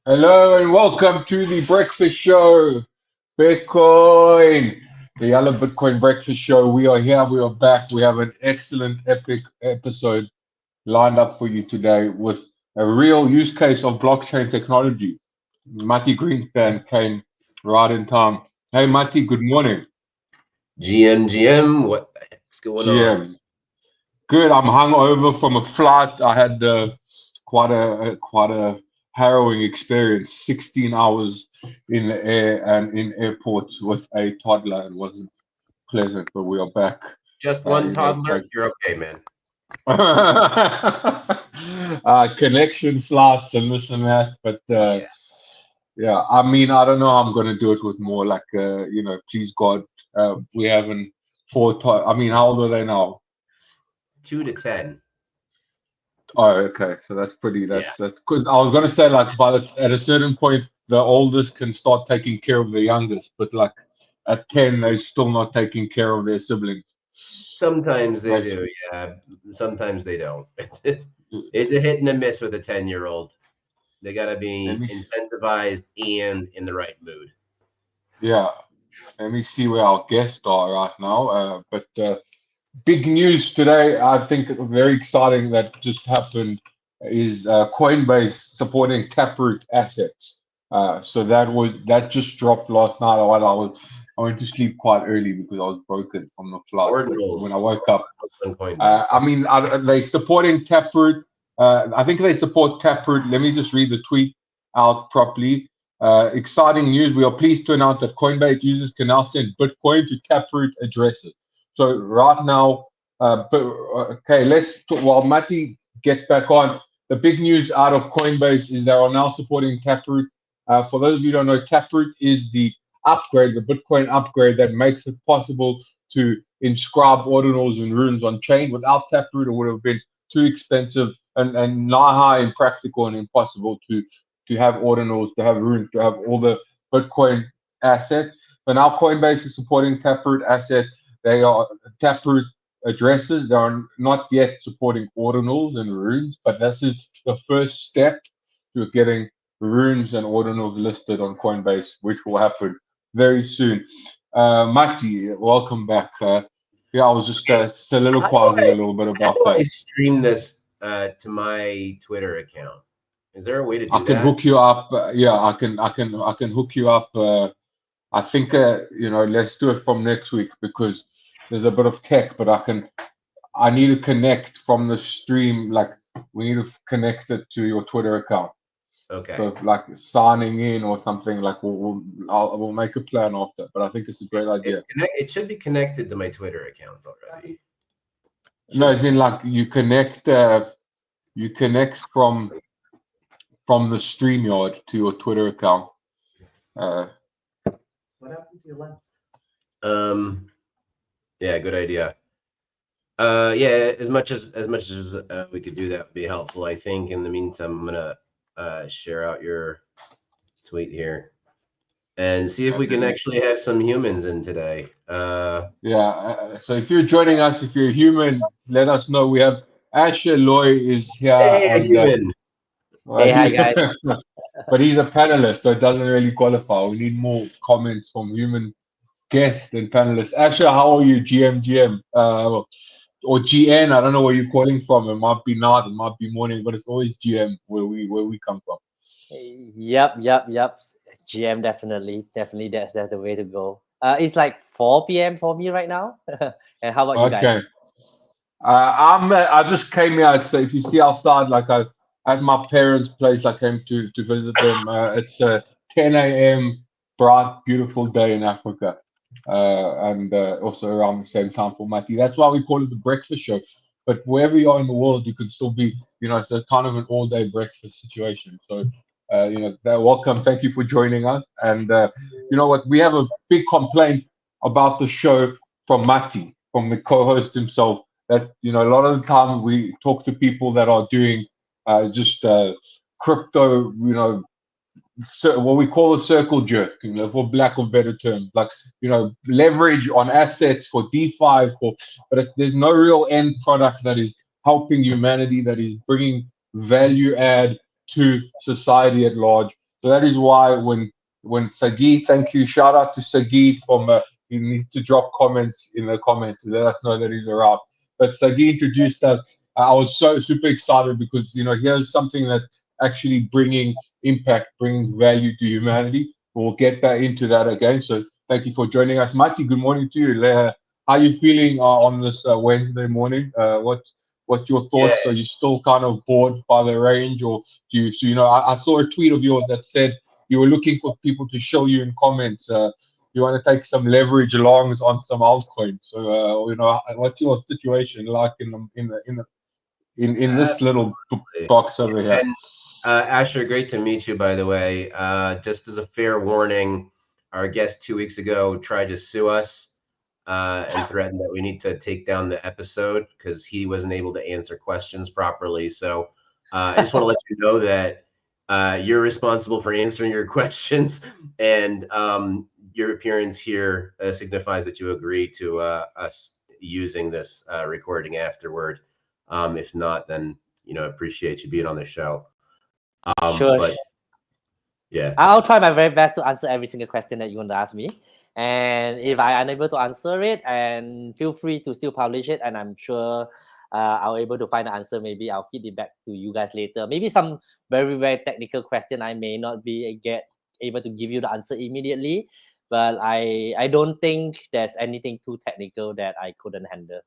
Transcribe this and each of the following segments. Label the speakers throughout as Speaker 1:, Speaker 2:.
Speaker 1: Hello and welcome to the breakfast show. Bitcoin, the Yalla Bitcoin breakfast show. We are here, we are back. We have an excellent, epic episode lined up for you today with a real use case of blockchain technology. Matti Greenspan came right in time. Hey, Matti, good morning.
Speaker 2: GM, what the heck's going on?
Speaker 1: GM. Good. I'm hungover from a flight. I had quite a harrowing experience. 16 hours in the air and in airports with a toddler. It wasn't pleasant, but we are back.
Speaker 2: Just one toddler?
Speaker 1: Thank
Speaker 2: You're okay, man.
Speaker 1: connection flights and this and that. But
Speaker 2: Yeah,
Speaker 1: yeah, I mean, I don't know how I'm going to do it with more like, please God, we haven't I mean, how old are they now?
Speaker 2: 2 to 10.
Speaker 1: Oh, okay. So that's pretty.
Speaker 2: Yeah.
Speaker 1: That's because I was gonna say like at a certain point the oldest can start taking care of the youngest, but like at 10 they're still not taking care of their siblings.
Speaker 2: Sometimes they do,
Speaker 1: Basically,
Speaker 2: yeah. Sometimes they don't. It's a hit and a miss with a 10-year-old. They got to
Speaker 1: let
Speaker 2: be
Speaker 1: me
Speaker 2: incentivized and in the right mood.
Speaker 1: yeah, let me see where our guests are right now. But big news today. I think very exciting that just happened is Coinbase supporting Taproot assets. So that just dropped last night. I went to sleep quite early because I was broken from the flight. But when I
Speaker 2: Ordinals
Speaker 1: woke up,
Speaker 2: on Coinbase.
Speaker 1: I mean, are they supporting Taproot? I think they support Taproot. Let me just read the tweet out properly. Exciting news. We are pleased to announce that Coinbase users can now send Bitcoin to Taproot addresses. So right now, okay, let's talk, while Matti gets back on. The big news out of Coinbase is they are now supporting Taproot. For those of you who don't know, Taproot is the upgrade, the Bitcoin upgrade that makes it possible to inscribe ordinals and runes on chain. Without Taproot, it would have been too expensive and nigh impractical and impossible to have ordinals, to have runes, to have all the Bitcoin assets. But now Coinbase is supporting Taproot assets. They are Taproot addresses. They are not yet supporting ordinals and runes, but this is the first step to getting runes and ordinals listed on Coinbase, which will happen very soon. Mati, welcome back. Yeah, I was just
Speaker 2: Hey, how do
Speaker 1: soliloquizing a
Speaker 2: I
Speaker 1: little bit
Speaker 2: how
Speaker 1: about
Speaker 2: do I
Speaker 1: that.
Speaker 2: stream this to my Twitter account? Is there a way to
Speaker 1: I
Speaker 2: do
Speaker 1: can
Speaker 2: that?
Speaker 1: hook you up. Yeah, I can hook you up. I think let's do it from next week because there's a bit of tech, but I need to connect from the stream. Like we need to connect it to your Twitter account.
Speaker 2: Okay.
Speaker 1: So like signing in or something. Like we'll make a plan after. But I think it's a great idea.
Speaker 2: It should be connected to my Twitter account already.
Speaker 1: No,
Speaker 2: Should
Speaker 1: as in
Speaker 2: be.
Speaker 1: like you connect from the StreamYard to your Twitter account. Uh,
Speaker 2: Um, yeah, good idea. Yeah, as much as we could do that would be helpful. I think in the meantime, I'm gonna share out your tweet here and see if we
Speaker 1: and
Speaker 2: can
Speaker 1: then
Speaker 2: actually have some humans in today.
Speaker 1: yeah. So if you're joining us, if you're human, let us know. We have Asher Loy is here,
Speaker 2: Hey, a
Speaker 1: and
Speaker 2: human.
Speaker 1: well,
Speaker 3: Hey, hi guys.
Speaker 1: but he's a panelist, so it doesn't really qualify. We need more comments from human guests and panelists. Asher, how are you, GM? Or GN? I don't know where you're calling from. It might be night, it might be morning, but it's always GM where we come from.
Speaker 3: Yep. GM definitely that's the way to go. It's like 4 p.m. for me right now. And how about you guys?
Speaker 1: Okay. I just came here. So if you see outside, like I at my parents' place, I came to visit them. It's a 10 a.m. bright, beautiful day in Africa, and also around the same time for Mati. That's why we call it the breakfast show. But wherever you are in the world, you could still be, it's a kind of an all-day breakfast situation. So, welcome. Thank you for joining us. And you know what? We have a big complaint about the show from Mati, from the co-host himself that a lot of the time we talk to people that are doing just crypto, what we call a circle jerk, for lack of better terms, like leverage on assets for DeFi, but there's no real end product that is helping humanity, that is bringing value add to society at large. So that is why when Sagi, thank you, shout out to Sagi from he needs to drop comments in the comments to let us know that he's around. But Sagi introduced that. I was so super excited because here's something that actually bringing impact, bringing value to humanity. We'll get back into that again. So thank you for joining us, Mati. Good morning to you. How are you feeling on this Wednesday morning? What's your
Speaker 2: Yeah,
Speaker 1: thoughts? Are you still kind of bored by the range, or do you? So I saw a tweet of yours that said you were looking for people to show you in comments. You want to take some leverage longs on some altcoins. So what's your situation like in this little
Speaker 2: absolutely.
Speaker 1: box
Speaker 2: Yeah,
Speaker 1: over here?
Speaker 2: and Asher, great to meet you, by the way. Just as a fair warning, our guest 2 weeks ago tried to sue us and threatened that we need to take down the episode because he wasn't able to answer questions properly. So I just want to let you know that you're responsible for answering your questions, and your appearance here signifies that you agree to us using this recording afterward. If not, then appreciate you being on the show.
Speaker 3: Sure.
Speaker 2: But yeah.
Speaker 3: I'll try my very best to answer every single question that you want to ask me. And if I unable to answer it, and feel free to still publish it. And I'm sure I'll able to find the answer. Maybe I'll feed it back to you guys later. Maybe some very, very technical question I may not be able to give you the answer immediately. But I don't think there's anything too technical that I couldn't handle.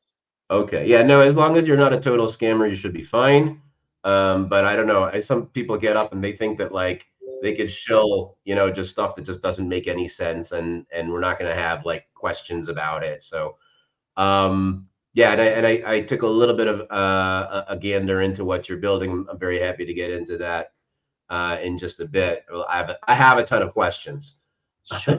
Speaker 2: Okay. Yeah. No. As long as you're not a total scammer, you should be fine. But I don't know. Some people get up and they think that like they could shill, just stuff that just doesn't make any sense, and we're not going to have like questions about it. So, yeah. And I took a little bit of a gander into what you're building. I'm very happy to get into that in just a bit. Well, I have a ton of questions.
Speaker 3: Sure.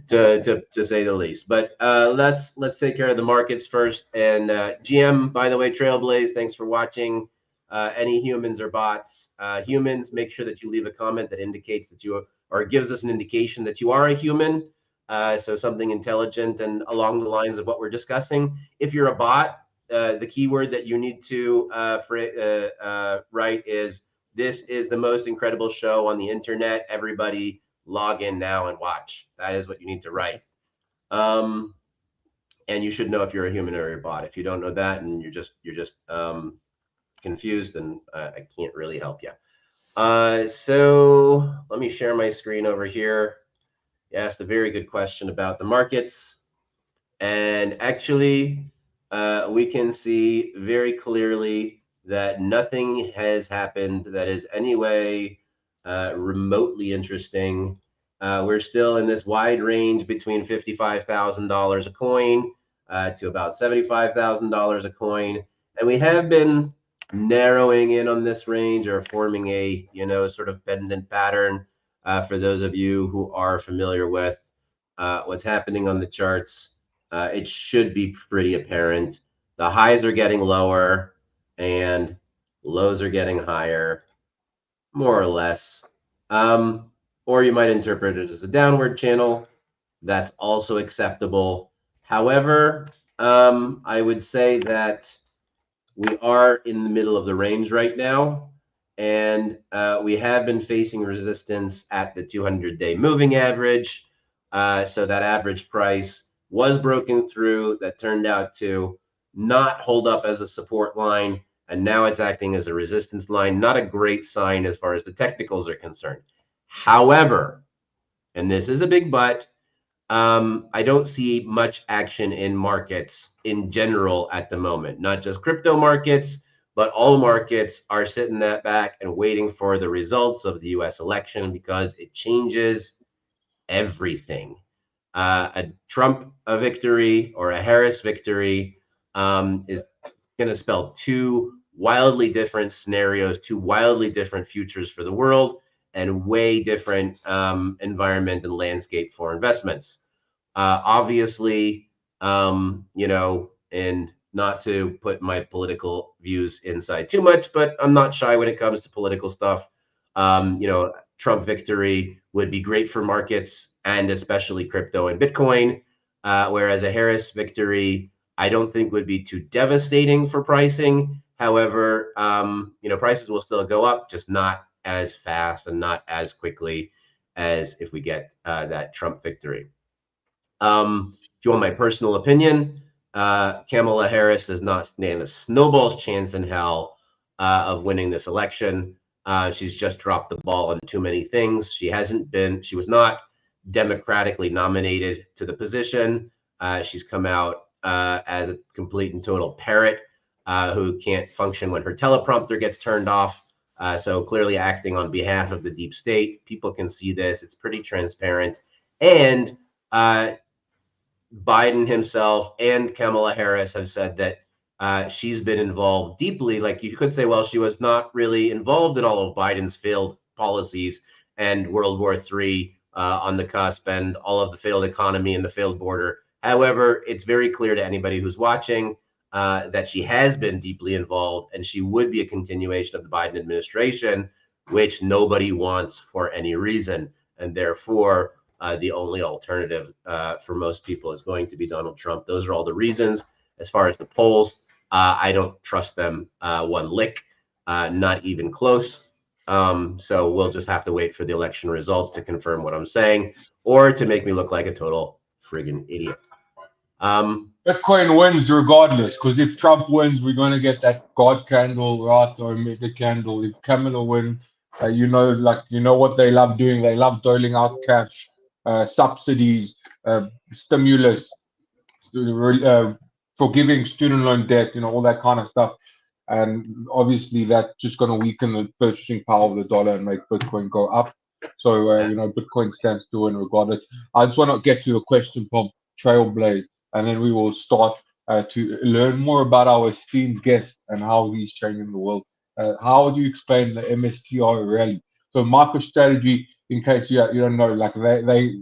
Speaker 2: to say the least. But let's take care of the markets first. And GM, by the way, Trailblaze, thanks for watching. Any humans or bots, humans, make sure that you leave a comment that indicates that you or gives us an indication that you are a human. So something intelligent and along the lines of what we're discussing. If you're a bot, the keyword that you need to write is, "This is the most incredible show on the internet. Everybody log in now and watch." That is what you need to write. And you should know if you're a human or a bot. If you don't know that and you're just confused, then I can't really help you. So let me share my screen over here. You asked a very good question about the markets. And actually, we can see very clearly that nothing has happened that is anyway remotely interesting. We're still in this wide range between $55,000 a coin to about $75,000 a coin. And we have been narrowing in on this range, or forming a, sort of pendant pattern. For those of you who are familiar with what's happening on the charts, it should be pretty apparent. The highs are getting lower and lows are getting higher, more or less. Or you might interpret it as a downward channel. That's also acceptable. However, I would say that we are in the middle of the range right now, and we have been facing resistance at the 200-day moving average. So that average price was broken through. That turned out to not hold up as a support line, and now it's acting as a resistance line. Not a great sign as far as the technicals are concerned. However, and this is a big but, I don't see much action in markets in general at the moment. Not just crypto markets, but all markets are sitting that back and waiting for the results of the US election, because it changes everything. A Trump victory or a Harris victory is going to spell two wildly different scenarios, two wildly different futures for the world, and way different environment and landscape for investments. Obviously, and not to put my political views inside too much, but I'm not shy when it comes to political stuff. Trump victory would be great for markets, and especially crypto and Bitcoin, whereas a Harris victory, I don't think would be too devastating for pricing. However, prices will still go up, just not as fast and not as quickly as if we get that Trump victory. If you want my personal opinion, Kamala Harris does not stand a snowball's chance in hell of winning this election. She's just dropped the ball on too many things. She was not democratically nominated to the position. She's come out as a complete and total parrot who can't function when her teleprompter gets turned off. So clearly acting on behalf of the deep state. People can see this. It's pretty transparent. And Biden himself and Kamala Harris have said that she's been involved deeply. Like you could say, well, she was not really involved in all of Biden's failed policies and World War III on the cusp and all of the failed economy and the failed border. However, it's very clear to anybody who's watching that she has been deeply involved and she would be a continuation of the Biden administration, which nobody wants for any reason. And therefore, the only alternative for most people is going to be Donald Trump. Those are all the reasons. As far as the polls, I don't trust them one lick, not even close. So we'll just have to wait for the election results to confirm what I'm saying or to make me look like a total friggin' idiot.
Speaker 1: Bitcoin wins regardless, because if Trump wins, we're going to get that God candle, right, or Omega candle. If Kamala wins, you know what they love doing. They love doling out cash, subsidies, stimulus, forgiving student loan debt, all that kind of stuff. And obviously, that's just going to weaken the purchasing power of the dollar and make Bitcoin go up. So, Bitcoin stands to win regardless. I just want to get to a question from Trailblaze, and then we will start to learn more about our esteemed guest and how he's changing the world. How would you explain the MSTR rally? So, MicroStrategy, in case you don't know, like they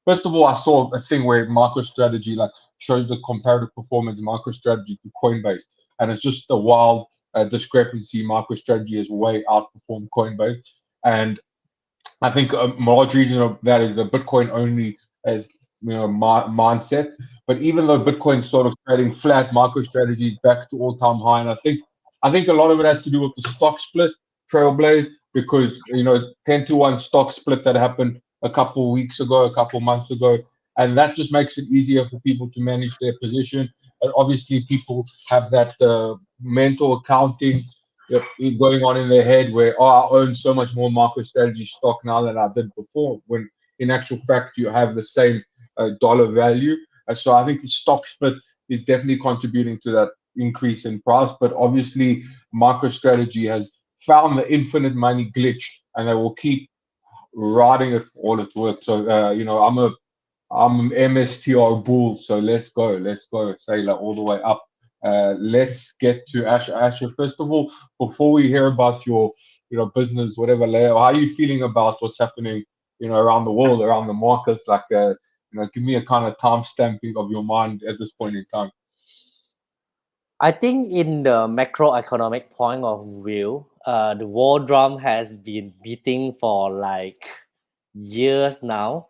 Speaker 1: first of all, I saw a thing where MicroStrategy like shows the comparative performance of MicroStrategy to Coinbase, and it's just a wild discrepancy. MicroStrategy has way outperformed Coinbase, and I think a large reason of that is the Bitcoin only as mindset. But even though Bitcoin's sort of trading flat, MicroStrategy is back to all-time high, and I think a lot of it has to do with the stock split, Trailblaze, because 10-to-1 stock split that happened a couple weeks ago, a couple months ago, and that just makes it easier for people to manage their position. And obviously, people have that mental accounting going on in their head where, I own so much more MicroStrategy stock now than I did before, when in actual fact you have the same dollar value. So I think the stock split is definitely contributing to that increase in price. But obviously, MicroStrategy has found the infinite money glitch, and they will keep riding it for all it's worth. So I'm an MSTR bull. So let's go, Sailor, all the way up. Let's get to Asher. Asher, first of all, before we hear about your business, whatever layer, how are you feeling about what's happening around the world, around the markets? Like give me a kind of time stamping of your mind at this point in time.
Speaker 3: I think in the macroeconomic point of view, the war drum has been beating for like years now.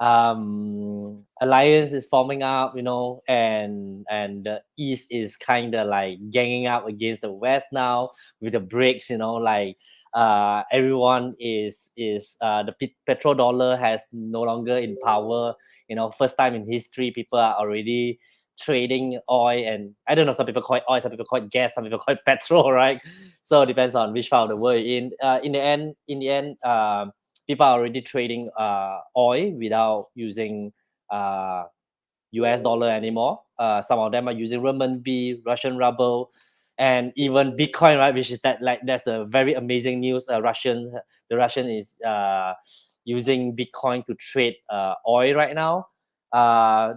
Speaker 3: Alliance is forming up, and the East is kind of like ganging up against the West now with the BRICS. Everyone is the petrodollar has no longer in power. First time in history, people are already trading oil, and I don't know, some people call it oil, some people call it gas, some people call it petrol, right? So it depends on which part of the world you're in the end, people are already trading oil without using US dollar anymore. Some of them are using renminbi, Russian ruble, and even Bitcoin, right? Which is that's a very amazing news. The Russian is using Bitcoin to trade oil right now.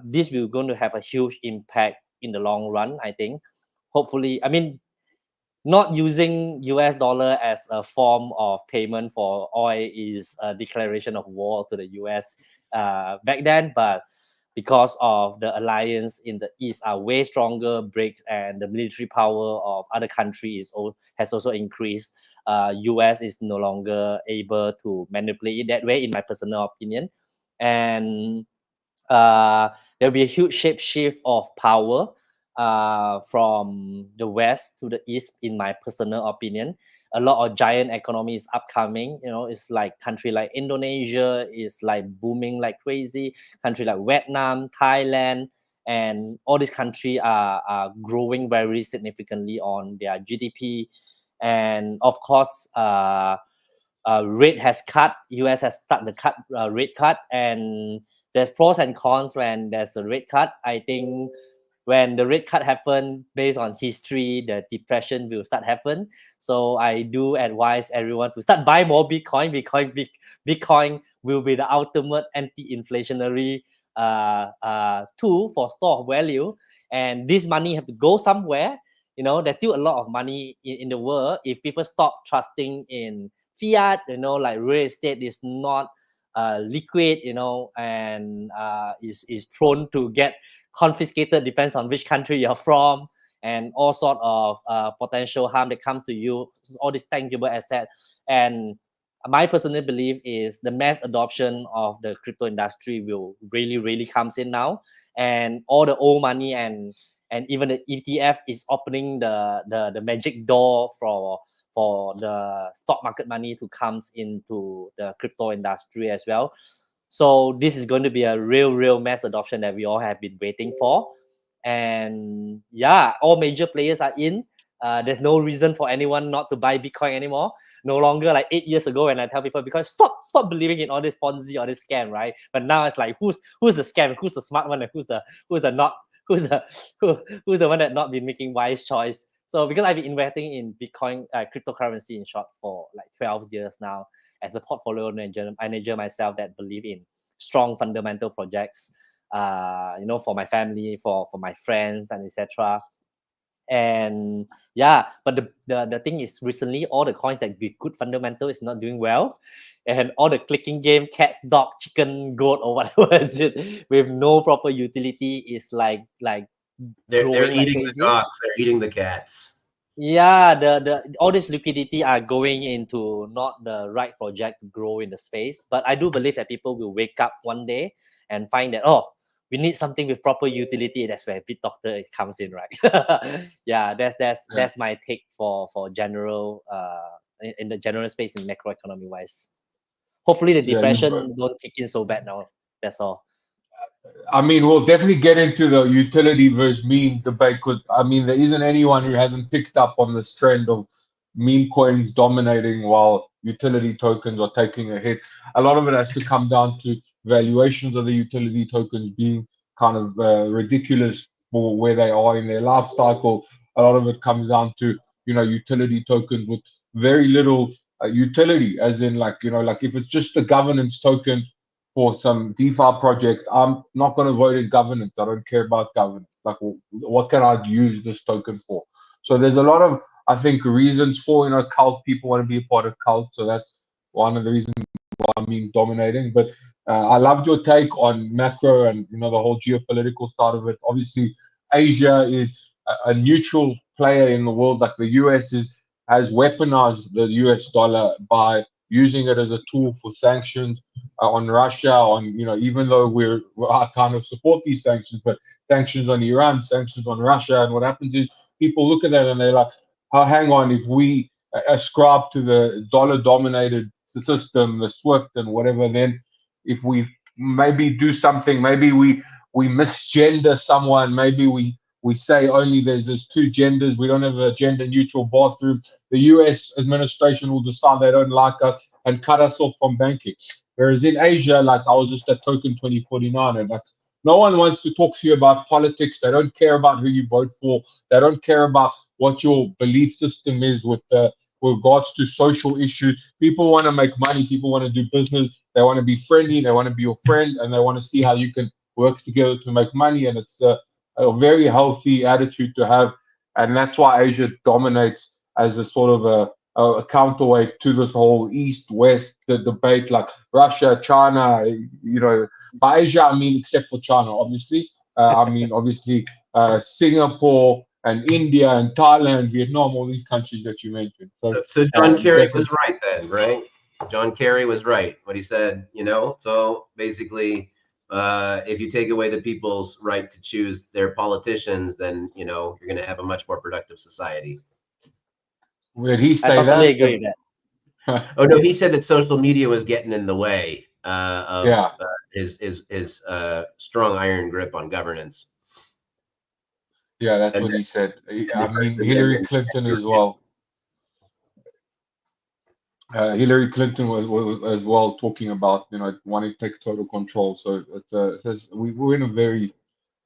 Speaker 3: This will going to have a huge impact in the long run, I think. Hopefully, I mean, not using US dollar as a form of payment for oil is a declaration of war to the US back then, but because of the alliance in the East are way stronger, BRICS, and the military power of other countries has also increased. US is no longer able to manipulate it that way, in my personal opinion. And there'll be a huge shape shift of power from the west to the east, in my personal opinion. A lot of giant economies upcoming. It's like country like Indonesia is like booming like crazy. Country like Vietnam, Thailand, and all these countries are growing very significantly on their GDP. And of course, rate has cut. US has started the rate cut, and there's pros and cons when there's a rate cut. I think when the rate cut happen, based on history, the depression will start happen. So I do advise everyone to start buy more Bitcoin. Bitcoin will be the ultimate anti-inflationary tool for store of value, and this money have to go somewhere. There's still a lot of money in the world. If people stop trusting in fiat, like real estate is not liquid, and is prone to get confiscated, depends on which country you're from, and all sort of potential harm that comes to you, all this tangible asset. And my personal belief is the mass adoption of the crypto industry will really comes in now, and all the old money and even the ETF is opening the magic door for the stock market money to comes into the crypto industry as well. So this is going to be a real mass adoption that we all have been waiting for. And yeah, all major players are in. There's no reason for anyone not to buy Bitcoin anymore. No longer like 8 years ago when I tell people, because stop believing in all this Ponzi or this scam, right? But now it's like who's the scam, who's the smart one, and who's the not who's the who's the one that not been making wise choice. So because I've been investing in Bitcoin, cryptocurrency in short, for like 12 years now, as a portfolio manager myself that believe in strong fundamental projects, for my family, for my friends, and etc. And yeah, but the thing is, recently all the coins that with good fundamental is not doing well, and all the clicking game, cats, dog, chicken, goat, or whatever is it, with no proper utility, is like
Speaker 2: They're
Speaker 3: growing like
Speaker 2: eating the
Speaker 3: crazy.
Speaker 2: dogs. They're eating the cats.
Speaker 3: Yeah, the all this liquidity are going into not the right project to grow in the space. But I do believe that people will wake up one day and find that, oh, we need something with proper utility. That's where Bitdoctor comes in, right? Yeah,
Speaker 1: Yeah.
Speaker 3: that's my take for general in the general space in macroeconomy wise. Hopefully the
Speaker 1: Yeah, you've
Speaker 3: depression don't kick in so bad now. That's all.
Speaker 1: I mean, we'll definitely get into the utility versus meme debate because I mean, there isn't anyone who hasn't picked up on this trend of meme coins dominating while utility tokens are taking a hit. A lot of it has to come down to valuations of the utility tokens being kind of ridiculous for where they are in their life cycle. A lot of it comes down to, utility tokens with very little utility, as in like if it's just a governance token for some DeFi project, I'm not going to vote in governance. I don't care about governance. Like, what can I use this token for? So there's a lot of, I think, reasons for, cult. People want to be a part of cult. So that's one of the reasons why I'm being dominating. But I loved your take on macro and, the whole geopolitical side of it. Obviously, Asia is a neutral player in the world. Like the US has weaponized the US dollar by using it as a tool for sanctions on Russia, even though I kind of support these sanctions, but sanctions on Iran, sanctions on Russia, and what happens is people look at that and they're like, oh, hang on, if we ascribe to the dollar-dominated system, the SWIFT and whatever, then if we maybe do something, maybe we misgender someone, maybe we say only there's two genders, we don't have a gender-neutral bathroom. The U.S. administration will decide they don't like us and cut us off from banking. Whereas in Asia, like I was just at Token 2049, and like no one wants to talk to you about politics. They don't care about who you vote for. They don't care about what your belief system is with regards to social issues. People want to make money. People want to do business. They want to be friendly. They want to be your friend, and they want to see how you can work together to make money. And it's a very healthy attitude to have, and that's why Asia dominates as a sort of a counterweight to this whole East-West debate, like Russia, China. By Asia I mean except for China, obviously. I mean obviously Singapore and India and Thailand, Vietnam, all these countries that you mentioned.
Speaker 2: So John Kerry
Speaker 1: Definitely.
Speaker 2: was right then, right? John Kerry was right. What he said, So basically, if you take away the people's right to choose their politicians, then you're going to have a much more productive society.
Speaker 1: Would he
Speaker 3: I
Speaker 1: say
Speaker 3: totally
Speaker 1: that?
Speaker 3: agree with that.
Speaker 2: Oh no, he said that social media was getting in the way of
Speaker 1: Yeah.
Speaker 2: his strong iron grip on governance.
Speaker 1: Yeah, that's
Speaker 2: And
Speaker 1: what he said.
Speaker 2: and
Speaker 1: I
Speaker 2: the
Speaker 1: mean,
Speaker 2: person and
Speaker 1: Hillary
Speaker 2: then
Speaker 1: Clinton as well. Hillary Clinton was as well talking about wanting to take total control. So it says we're in a very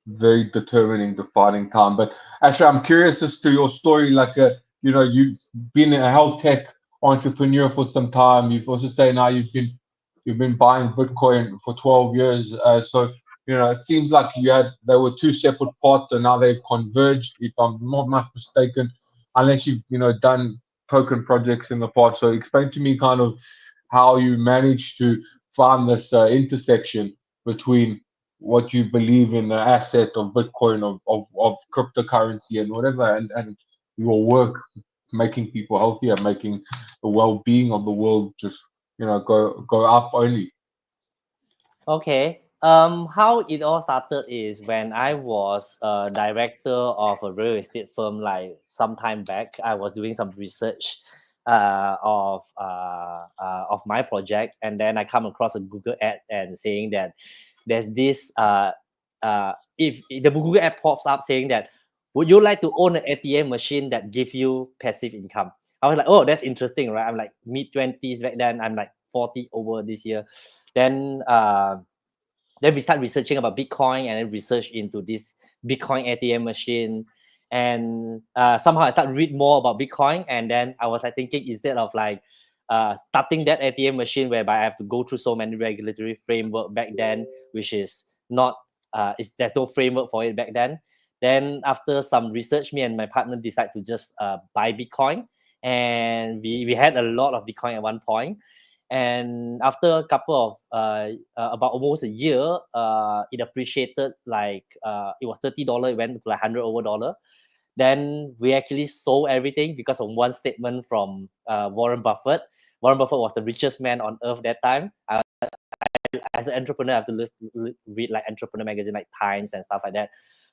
Speaker 1: very determining, defining time. But actually, I'm curious as to your story. Like, you've been a health tech entrepreneur for some time. You've also said now you've been buying Bitcoin for 12 years. So it seems like there were two separate parts, and now they've converged. If I'm not mistaken, unless you've done token projects in the past. So explain to me kind of how you managed to find this intersection between what you believe in the asset of Bitcoin, of cryptocurrency and whatever, and your work making people healthier, making the well-being of the world just go up only.
Speaker 3: Okay. How it all started is when I was a director of a real estate firm. Like some time back, I was doing some research of my project, and then I come across a Google ad and saying that there's this if the Google ad pops up saying that would you like to own an ATM machine that give you passive income? I was like, oh, that's interesting, right? I'm like mid-20s back then. I'm like 40 over this year. Then then we start researching about Bitcoin and then research into this Bitcoin ATM machine. And somehow I started read more about Bitcoin. And then I was like thinking, instead of like starting that ATM machine whereby I have to go through so many regulatory framework back then, which is not, there's no framework for it back then. Then after some research, me and my partner decided to just buy Bitcoin. And we had a lot of Bitcoin at one point. And after a couple of about almost a year, it appreciated. Like it was $30, it went to like $100 over. Then we actually sold everything because of one statement from Warren Buffett. Warren Buffett was the richest man on earth that time. As an entrepreneur, I have to read like entrepreneur magazine like Times and stuff like that.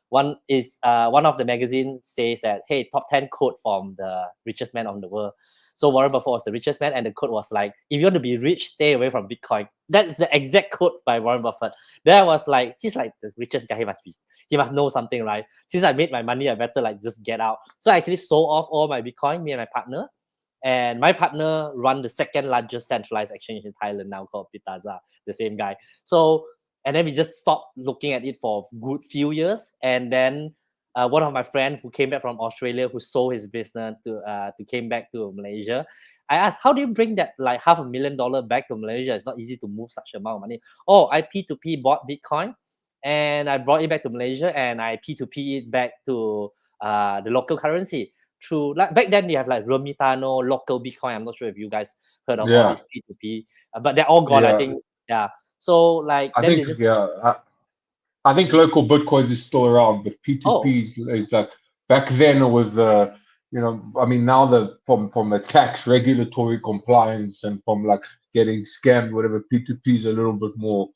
Speaker 3: One of the magazine says that, hey, top 10 quote from the richest man of the world. So Warren Buffett was the richest man, and the quote was like, if you want to be rich, stay away from Bitcoin. That is the exact quote by Warren Buffett. Then I was like, he's like the richest guy. He must know something, right? Since I made my money, I better like just get out. So I actually sold off all my Bitcoin, me and my partner. And my partner run the second largest centralized exchange in Thailand now, called Bitdoctor, the same guy. So, and then we just stopped looking at it for a good few years. And then one of my friends who came back from Australia, who sold his business to came back to Malaysia, I asked, how do you bring that like $500,000 back to Malaysia? It's not easy to move such amount of money. Oh, I P2P bought Bitcoin and I brought it back to Malaysia, and I P2P it back to the local currency. Through like back then, you have like Remitano, local Bitcoin. I'm not sure if you guys heard of all
Speaker 1: Yeah,
Speaker 3: this P2P, but they're all gone. I
Speaker 1: yeah.
Speaker 3: think, yeah. So like
Speaker 1: I
Speaker 3: then
Speaker 1: think
Speaker 3: they just,
Speaker 1: yeah. I think local Bitcoin is still around, but
Speaker 3: oh,
Speaker 1: P2P is like back then it was I mean now from the tax regulatory compliance and from like getting scammed, whatever, P2P is a little bit more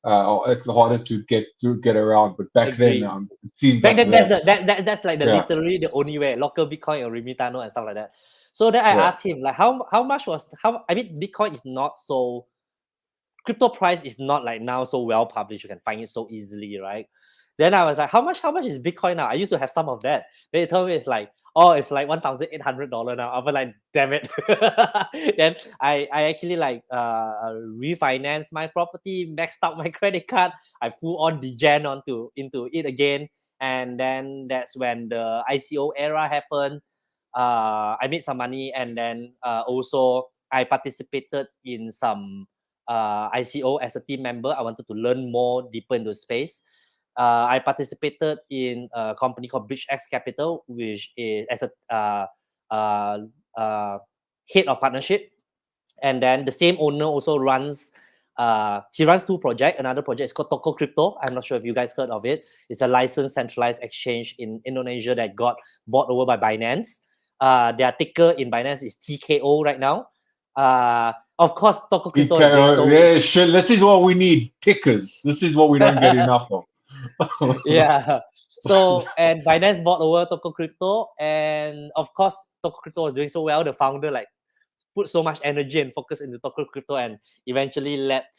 Speaker 1: it's harder to get around. But back then
Speaker 3: agree.
Speaker 1: it seems
Speaker 3: Back
Speaker 1: like
Speaker 3: then, that's like the
Speaker 1: yeah,
Speaker 3: literally the only way, local Bitcoin or Remitano and stuff like that. So then I
Speaker 1: yeah,
Speaker 3: asked him like how much was how I mean Bitcoin is not so, crypto price is not like now so well published. You can find it so easily, right? Then I was like, how much is Bitcoin now? I used to have some of that. Then they told me it's like, oh, it's like $1,800 now. I was like, damn it. Then I actually like refinanced my property, maxed out my credit card. I full on degen into it again. And then that's when the ICO era happened. I made some money, and then also I participated in some ICO as a team member. I wanted to learn more deeper into space. I participated in a company called Bridge X Capital, which is as a uh, uh, head of partnership. And then the same owner also runs. He runs two projects. Another project is called Toko Crypto. I'm not sure if you guys heard of it. It's a licensed centralized exchange in Indonesia that got bought over by Binance. Their ticker in Binance is TKO right now. Of course, Toko Crypto is doing so.
Speaker 1: Yeah, shit. This is what we need. Tickers. This is what we don't get enough of.
Speaker 3: Yeah. So and Binance bought over Toko Crypto, and of course, Toko Crypto was doing so well. The founder like put so much energy and focus into Toko Crypto, and eventually let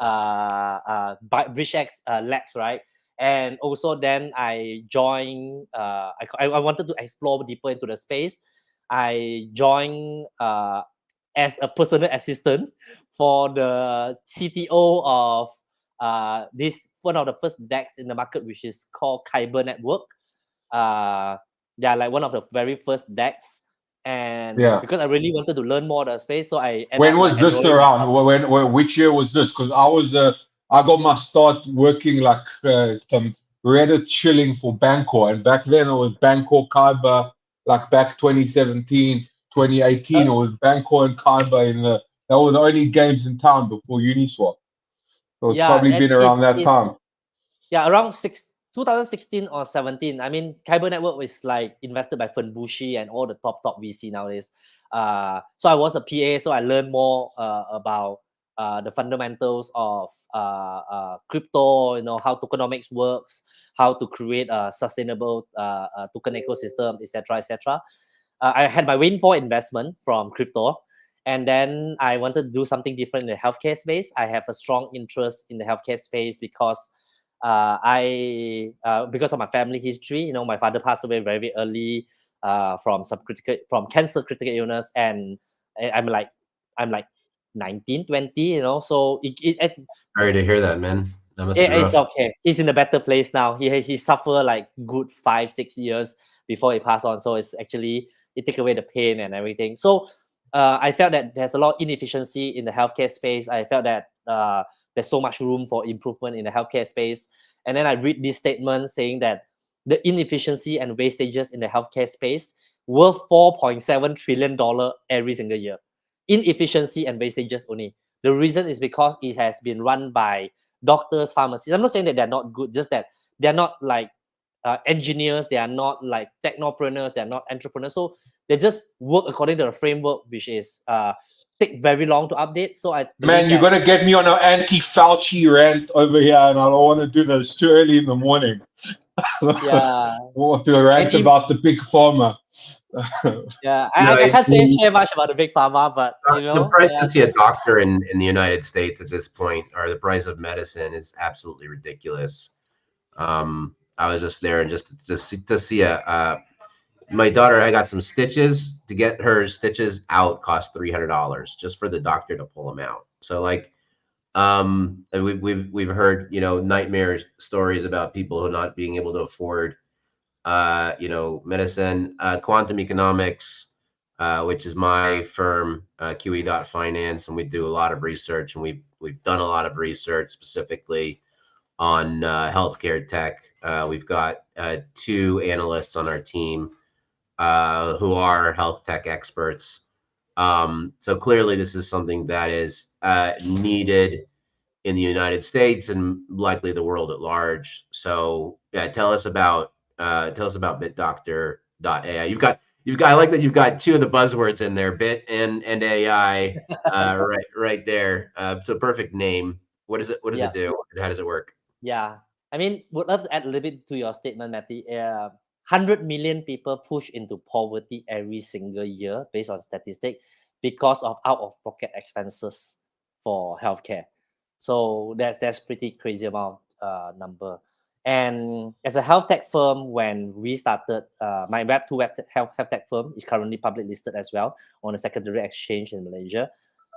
Speaker 3: BridgeX Labs, right? And also then I joined. I wanted to explore deeper into the space. I joined as a personal assistant for the CTO of this one of the first DEX in the market, which is called Kyber Network. Yeah, like one of the very first DEX. And
Speaker 1: Yeah.
Speaker 3: because I really wanted to learn more of the space, so I ended
Speaker 1: When
Speaker 3: up
Speaker 1: was
Speaker 3: like
Speaker 1: this
Speaker 3: enrolling
Speaker 1: around?
Speaker 3: myself.
Speaker 1: Which year was this? Because I got my start working like some Reddit shilling for Bancor, and back then it was Bancor Kyber. Like back 2017, 2018,
Speaker 3: Uh,
Speaker 1: it was Bancor and Kyber that were the only games in town before Uniswap. So it's
Speaker 3: yeah,
Speaker 1: probably
Speaker 3: and
Speaker 1: been around that
Speaker 3: is
Speaker 1: time.
Speaker 3: yeah, around 2016 or 17. I mean, Kyber Network was like invested by Fenbushi and all the top VC nowadays. So I was a PA, so I learned more about the fundamentals of crypto. You know how tokenomics works, how to create a sustainable token ecosystem, etc., etc. I had my windfall investment from crypto, and then I wanted to do something different in the healthcare space. I have a strong interest in the healthcare space because because of my family history, you know, my father passed away very early from cancer critical illness, and I'm like 19, 20, you know, so
Speaker 2: Sorry to hear that, man. That must be
Speaker 3: it's
Speaker 2: rough.
Speaker 3: okay. He's in a better place now. He suffered like good 5, 6 years before he passed on. So it's actually it take away the pain and everything. So I felt that there's a lot of inefficiency in the healthcare space. I felt that there's so much room for improvement in the healthcare space. And then I read this statement saying that the inefficiency and wastages in the healthcare space worth $4.7 trillion every single year. Inefficiency and wastages only. The reason is because it has been run by doctors, pharmacists. I'm not saying that they're not good, just that they're not like engineers, they are not like technopreneurs, they're not entrepreneurs. So they just work according to the framework, which is take very long to update. So I believe
Speaker 1: Man, you're
Speaker 3: that
Speaker 1: gonna get me on an anti-Fauci rant over here, and I don't want to do that. It's too early in the morning.
Speaker 3: yeah,
Speaker 1: We'll have to
Speaker 3: and
Speaker 1: rant
Speaker 3: if
Speaker 1: about the big pharma.
Speaker 3: yeah,
Speaker 2: No,
Speaker 3: I
Speaker 2: I
Speaker 3: can't say
Speaker 2: mean,
Speaker 3: share much about the big pharma, but you
Speaker 2: the
Speaker 3: know,
Speaker 2: price
Speaker 3: yeah,
Speaker 2: to see a doctor in the United States at this point, or the price of medicine, is absolutely ridiculous. I was just there and to see my daughter. I got some stitches. To get her stitches out cost $300 just for the doctor to pull them out. So like, and we've heard, you know, nightmare stories about people who not being able to afford you know, medicine. Quantum economics, which is my firm, QE Finance, and we do a lot of research, and we've done a lot of research specifically on healthcare tech. We've got 2 analysts on our team who are health tech experts. So clearly, this is something that is needed in the United States and likely the world at large. So yeah, tell us about Bitdoctor.ai. You've got I like that you've got 2 of the buzzwords in there, Bit and AI, right there. It's a perfect name. What does
Speaker 3: yeah.
Speaker 2: it do? And how does it work?
Speaker 3: Yeah, I mean, would love to add a little bit to your statement, Matty. 100 million people push into poverty every single year based on statistic because of out-of-pocket expenses for healthcare. So that's pretty crazy amount number. And as a health tech firm, when we started, my Web2 health tech firm is currently public listed as well on a secondary exchange in Malaysia.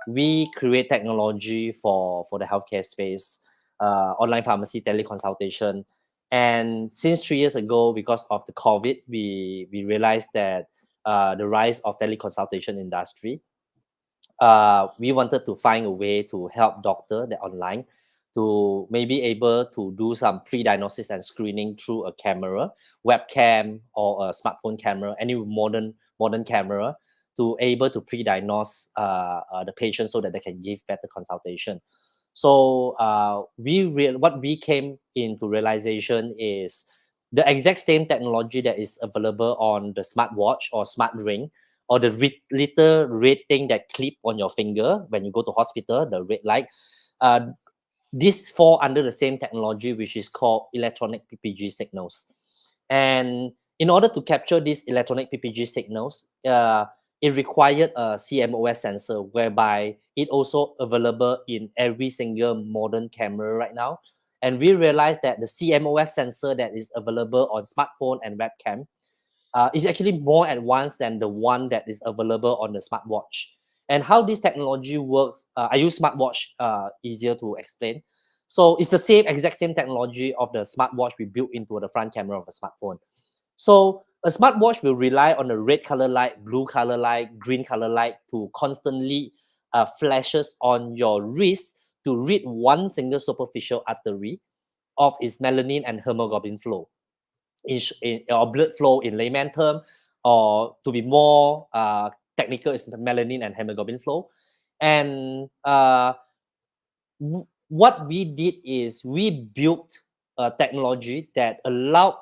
Speaker 3: We create technology for the healthcare space, online pharmacy, teleconsultation. And since 3 years ago, because of the COVID, we realized that the rise of teleconsultation industry, we wanted to find a way to help doctor that online to maybe able to do some pre-diagnosis and screening through a camera, webcam or a smartphone camera, any modern camera, to able to pre-diagnose the patient so that they can give better consultation. So what we came into realization is the exact same technology that is available on the smartwatch or smart ring or the little red thing that clip on your finger when you go to hospital, the red light, this fall under the same technology, which is called electronic PPG signals. And in order to capture these electronic PPG signals, it required a CMOS sensor, whereby it also available in every single modern camera right now. And we realized that the CMOS sensor that is available on smartphone and webcam is actually more advanced than the one that is available on the smartwatch. And how this technology works, I use smartwatch, easier to explain. So it's the exact same technology of the smartwatch we built into the front camera of a smartphone. So a smartwatch will rely on the red color light, blue color light, green color light to constantly flashes on your wrist to read one single superficial artery of its melanin and hemoglobin flow, or blood flow in layman term, or to be more technical, is melanin and hemoglobin flow. And what we did is we built a technology that allowed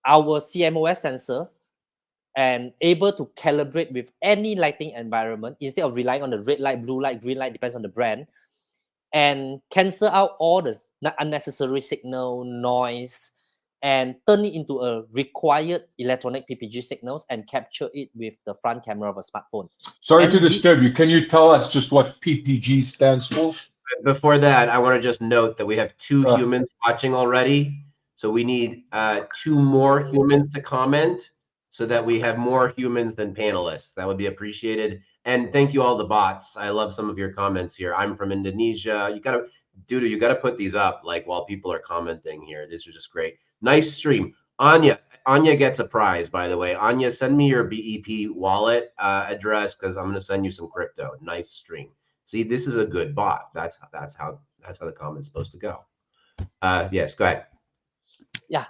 Speaker 3: our CMOS sensor and able to calibrate with any lighting environment instead of relying on the red light, blue light, green light, depends on the brand, and cancel out all the unnecessary signal, noise, and turn it into a required electronic PPG signals and capture it with the front camera of a smartphone.
Speaker 1: Sorry to disturb you. Can you tell us just what PPG stands for?
Speaker 2: Before that, I want to just note that we have 2 humans watching already. So we need 2 more humans to comment so that we have more humans than panelists. That would be appreciated. And thank you all the bots. I love some of your comments here. I'm from Indonesia. You gotta put these up like while people are commenting here. This is just great. Nice stream. Anya gets a prize, by the way. Anya, send me your BEP wallet address because I'm gonna send you some crypto. Nice stream. See, this is a good bot. That's how the comment's supposed to go. Yes, go ahead.
Speaker 3: Yeah.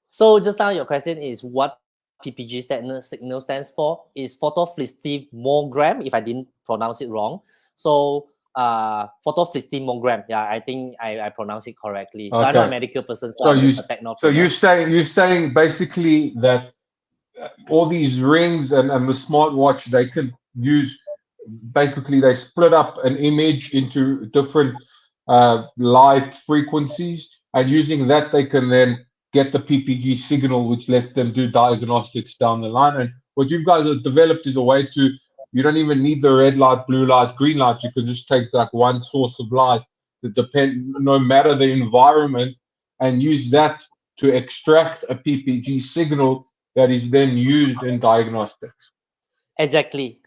Speaker 3: So just now your question is what PPG signal stands for? Is photophthalmogram, if I didn't pronounce it wrong. So photophthalmogram. Yeah, I think I pronounced it correctly. So I'm not a medical person, so I'm just a technology.
Speaker 1: So you're saying basically that all these rings and the smartwatch, they can use, basically they split up an image into different light frequencies, and using that they can then get the PPG signal, which lets them do diagnostics down the line. And what you guys have developed is a way to, you don't even need the red light, blue light, green light. You can just take like one source of light that depend, no matter the environment, and use that to extract a PPG signal that is then used in diagnostics.
Speaker 3: Exactly.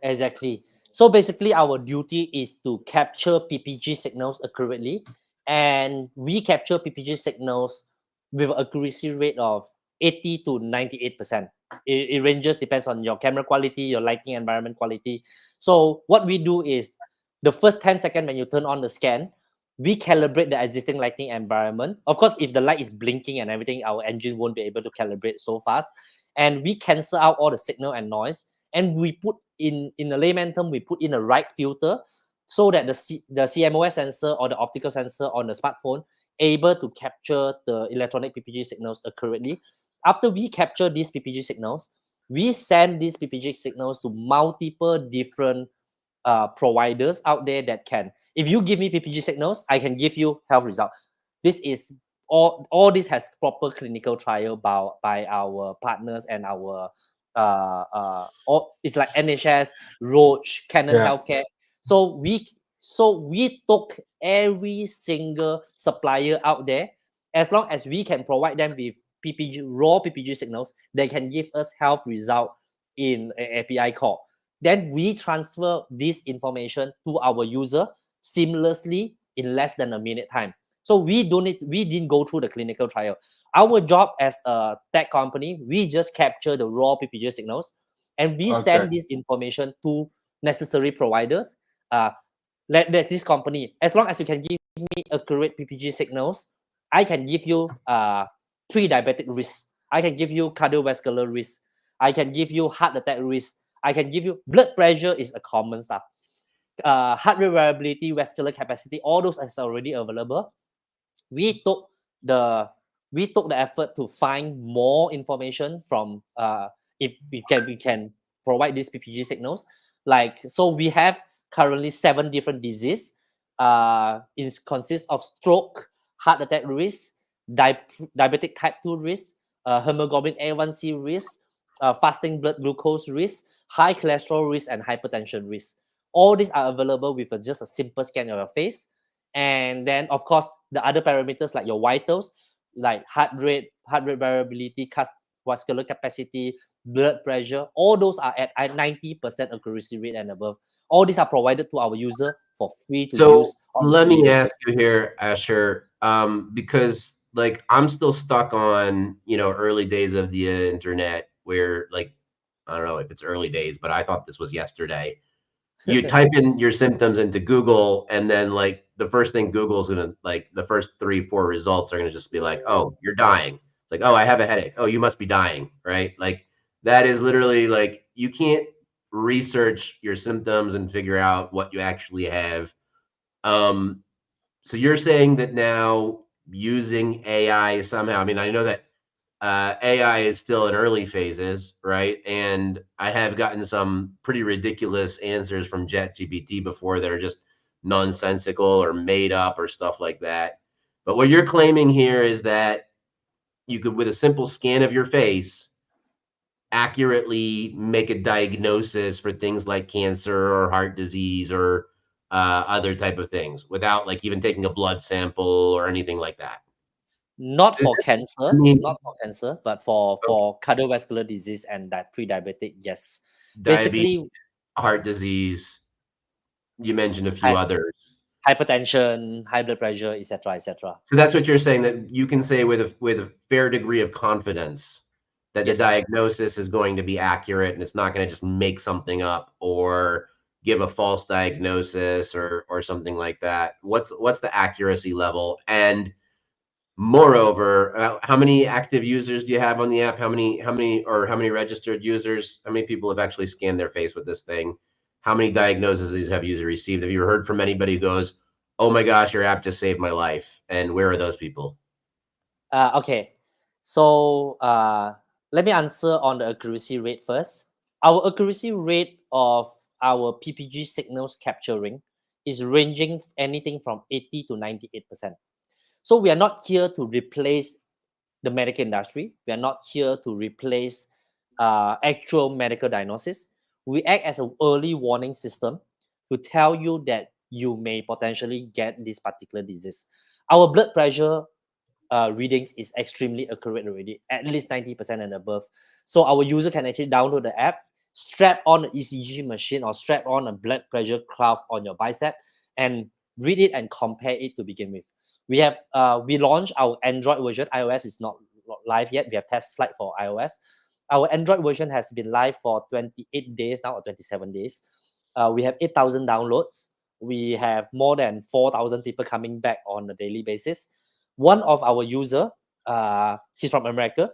Speaker 3: So basically our duty is to capture PPG signals accurately, and we capture PPG signals with accuracy rate of 80 to 98%. It ranges, depends on your camera quality, your lighting environment quality. So what we do is the first 10 seconds when you turn on the scan, we calibrate the existing lighting environment. Of course, if the light is blinking and everything, our engine won't be able to calibrate so fast. And we cancel out all the signal and noise. And we put in the layman term, we put in a right filter so that the CMOS sensor or the optical sensor on the smartphone able to capture the electronic PPG signals accurately. After we capture these PPG signals, we send these PPG signals to multiple different providers out there that can. If you give me PPG signals, I can give you health result. This is all this has proper clinical trial by our partners and our it's like NHS, Roche, Canon Healthcare. So we took every single supplier out there. As long as we can provide them with raw PPG signals, they can give us health result in an API call. Then we transfer this information to our user seamlessly in less than a minute time. So we didn't go through the clinical trial. Our job as a tech company, we just capture the raw PPG signals and we send this information to necessary providers. There's this company. As long as you can give me accurate PPG signals, I can give you pre-diabetic risk. I can give you cardiovascular risk. I can give you heart attack risk. I can give you blood pressure is a common stuff. Heart rate variability, vascular capacity, all those is already available. We took the effort to find more information from if we can provide these PPG signals. Like, so we have currently 7 different diseases. It consists of stroke, heart attack risk, diabetic type 2 risk, hemoglobin A1C risk, fasting blood glucose risk, high cholesterol risk, and hypertension risk. All these are available with just a simple scan of your face. And then, of course, the other parameters like your vitals, like heart rate variability, vascular capacity, blood pressure, all those are at 90% accuracy rate and above. All these are provided to our user for free to
Speaker 2: So
Speaker 3: use on a
Speaker 2: let
Speaker 3: daily
Speaker 2: me ask
Speaker 3: basis.
Speaker 2: you here, Asher, because like I'm still stuck on, you know, early days of the internet where like, I don't know if it's early days, but I thought this was yesterday. You type in your symptoms into Google, and then like the first thing Google's gonna like the first 3, 4 results are gonna just be like, oh, you're dying. It's like, oh, I have a headache. Oh, you must be dying, right? Like that is literally like you can't research your symptoms and figure out what you actually have. Um, so you're saying that now using AI somehow, I mean, I know that AI is still in early phases, right? And I have gotten some pretty ridiculous answers from ChatGPT before that are just nonsensical or made up or stuff like that. But what you're claiming here is that you could, with a simple scan of your face, accurately make a diagnosis for things like cancer or heart disease or other type of things without like even taking a blood sample or anything like that.
Speaker 3: Not for
Speaker 2: I mean,
Speaker 3: not for cancer, but for cardiovascular disease and that pre-diabetic, yes.
Speaker 2: diabetes,
Speaker 3: Basically,
Speaker 2: heart disease, you mentioned a few others.
Speaker 3: hypertension, high blood pressure, etc., etc.
Speaker 2: So that's what you're saying, that you can say with a fair degree of confidence that the
Speaker 3: Yes.
Speaker 2: diagnosis is going to be accurate and it's not going to just make something up or give a false diagnosis or something like that. What's the accuracy level? And moreover, how many active users do you have on the app? How many registered users? How many people have actually scanned their face with this thing? How many diagnoses have you received? Have you heard from anybody who goes, "Oh my gosh, your app just saved my life"? And where are those people?
Speaker 3: Okay. So let me answer on the accuracy rate first. Our accuracy rate of our PPG signals capturing is ranging anything from 80 to 98%. So we are not here to replace the medical industry. We are not here to replace actual medical diagnosis. We act as an early warning system to tell you that you may potentially get this particular disease. Our blood pressure readings is extremely accurate already, at least 90% and above. So our user can actually download the app, strap on an ECG machine or strap on a blood pressure cuff on your bicep and read it and compare it to begin with. We launched our Android version. iOS is not live yet. We have test flight for iOS. Our Android version has been live for 28 days now or 27 days. We have 8,000 downloads. We have more than 4,000 people coming back on a daily basis. One of our user, he's from America,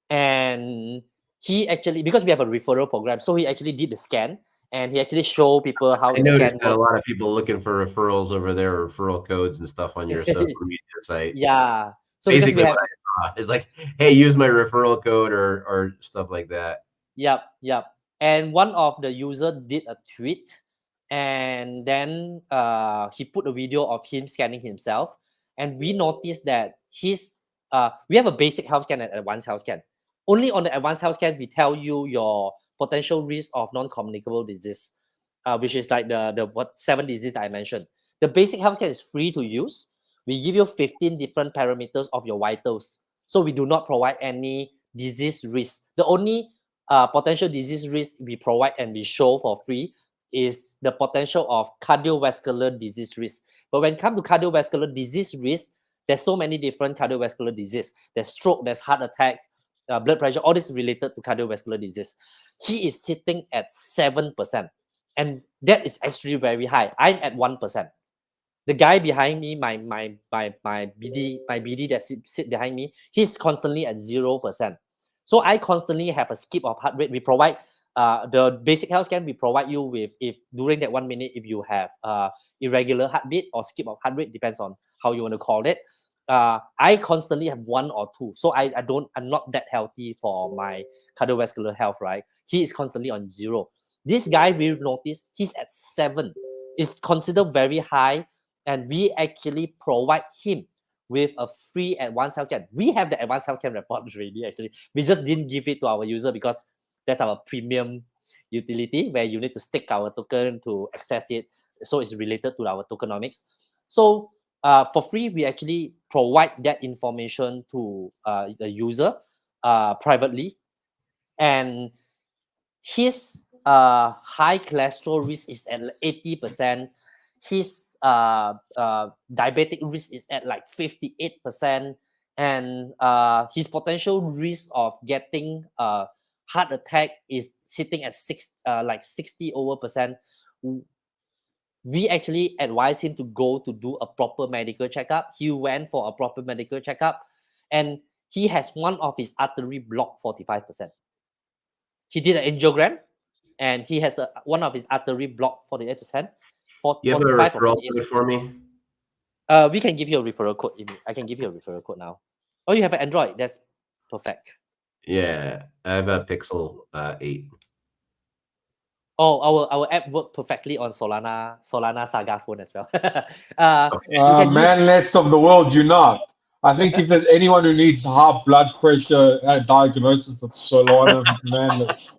Speaker 3: and he actually, because we have a referral program, so he actually did the scan and he actually showed people how
Speaker 2: I
Speaker 3: the
Speaker 2: noticed
Speaker 3: scan
Speaker 2: that a
Speaker 3: works.
Speaker 2: lot of people looking for referrals over there, referral codes and stuff on your social media site.
Speaker 3: Yeah. So because we
Speaker 2: Basically,
Speaker 3: have,
Speaker 2: what I saw is like, "Hey, use my referral code" or stuff like that.
Speaker 3: yep. And one of the user did a tweet, and then he put a video of him scanning himself, and we noticed that we have a basic health scan and advanced health scan. Only on the advanced health scan we tell you your potential risk of non-communicable disease, which is like the what 7 diseases that I mentioned. The basic health scan is free to use. We give you 15 different parameters of your vitals, so we do not provide any disease risk. The only potential disease risk we provide and we show for free is the potential of cardiovascular disease risk. But when it comes to cardiovascular disease risk, there's so many different cardiovascular disease. There's stroke, there's heart attack, blood pressure, all this related to cardiovascular disease. He is sitting at 7%. And that is actually very high. I'm at 1%. The guy behind me, my BD that sit behind me, he's constantly at 0%. So I constantly have a skip of heart rate. We provide the basic health scan. We provide you with, if during that 1 minute, if you have irregular heartbeat or skip of heart rate, depends on how you want to call it. I constantly have 1 or 2. So I'm not that healthy for my cardiovascular health, right? He is constantly on 0. This guy, we notice he's at 7. It's considered very high. And we actually provide him with a free advanced healthcare. We have the advanced healthcare report already, actually. We just didn't give it to our user because that's our premium utility where you need to stake our token to access it. So it's related to our tokenomics. So for free, we actually provide that information to the user privately. And his high cholesterol risk is at 80%. His diabetic risk is at like 58%. And his potential risk of getting heart attack is sitting at 60 over percent. We actually advise him to go to do a proper medical checkup. He went for a proper medical checkup, and he has one of his artery blocked 45%. He did an angiogram, and he has one of his artery blocked 48%.
Speaker 2: You have a
Speaker 3: 45 or
Speaker 2: referral
Speaker 3: 48.
Speaker 2: code for me?
Speaker 3: We can give you a referral code. I can give you a referral code now. Oh, you have an Android. That's perfect.
Speaker 2: Yeah, I have a Pixel 8.
Speaker 3: Oh, our app worked perfectly on Solana Saga phone as well.
Speaker 1: Manlets of the world, you're not. I think if there's anyone who needs high blood pressure diagnosis, it's Solana manlets.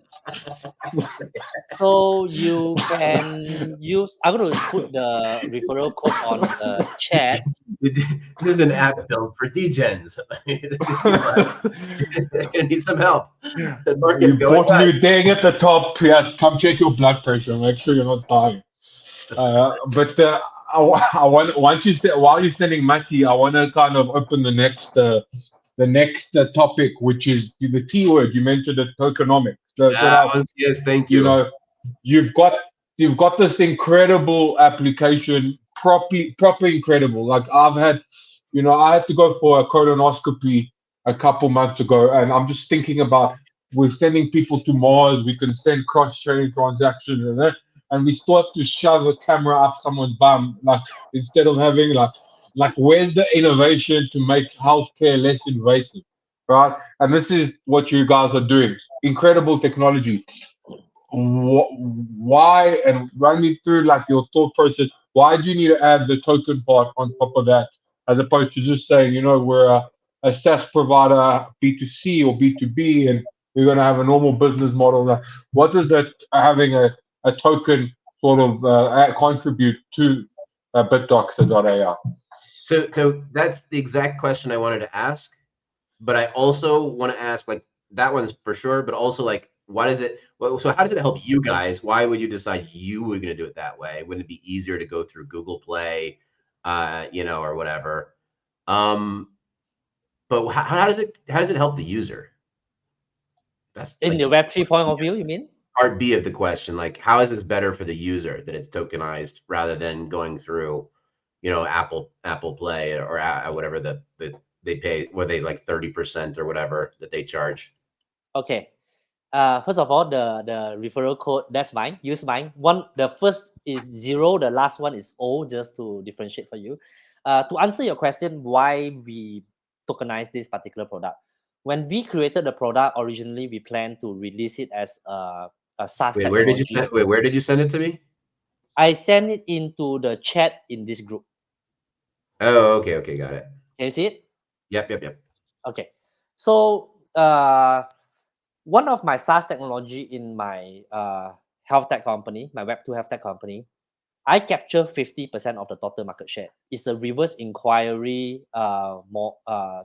Speaker 3: So you can use. I'm going to put the referral code on the chat.
Speaker 2: This is an app built for degens. I need some help. The market's
Speaker 1: You
Speaker 2: going
Speaker 1: bought me
Speaker 2: nuts.
Speaker 1: dang at the top. Yeah, come check your blood pressure. Make sure you're not dying. But I want while you're sending Matty, I want to kind of open the next topic, which is the T word you mentioned, the tokenomics.
Speaker 2: Yes, thank
Speaker 1: You
Speaker 2: you.
Speaker 1: know, you've got this incredible application, proper incredible. Like I had to go for a colonoscopy a couple months ago, and I'm just thinking about we're sending people to Mars. We can send cross-chain transactions and that, and we still have to shove a camera up someone's bum, like instead of having like where's the innovation to make healthcare less invasive, right? And this is what you guys are doing. Incredible technology. Why, and run me through like your thought process. Why do you need to add the token part on top of that, as opposed to just saying, we're a SaaS provider, B2C or B2B, and we're going to have a normal business model? What does that having a token sort of contribute to Bitdoctor.ai?
Speaker 2: So that's the exact question I wanted to ask, but I also want to ask, like, that one's for sure, but also like, so how does it help you guys? Why would you decide you were going to do it that way? Wouldn't it be easier to go through Google Play, or whatever? But how does it help the user? That's
Speaker 3: In the Web3 point of view, you mean?
Speaker 2: Part B of the question, like, how is this better for the user that it's tokenized rather than going through, Apple Play or whatever they pay, where they like 30% or whatever that they charge?
Speaker 3: Okay. First of all, the referral code, that's mine. Use mine. The first is 0, the last one is O, just to differentiate for you. To answer your question, why we tokenize this particular product. When we created the product, originally we planned to release it as a SaaS
Speaker 2: Wait,
Speaker 3: technology.
Speaker 2: where did you send it to me?
Speaker 3: I sent it into the chat in this group.
Speaker 2: Oh, okay, got it.
Speaker 3: Can you see it?
Speaker 2: Yep.
Speaker 3: Okay. So one of my SaaS technology in my health tech company, my Web2 health tech company, I capture 50% of the total market share. It's a reverse inquiry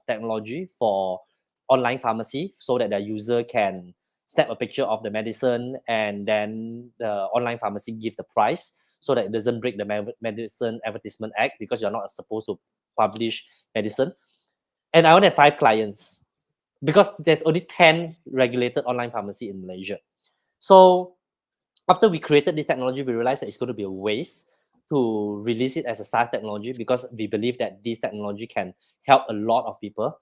Speaker 3: technology for online pharmacy, so that the user can snap a picture of the medicine, and then the online pharmacy give the price, so that it doesn't break the Medicine Advertisement Act, because you're not supposed to publish medicine. And I only have 5 clients, because there's only 10 regulated online pharmacy in Malaysia. So after we created this technology, we realized that it's going to be a waste to release it as a SaaS technology, because we believe that this technology can help a lot of people.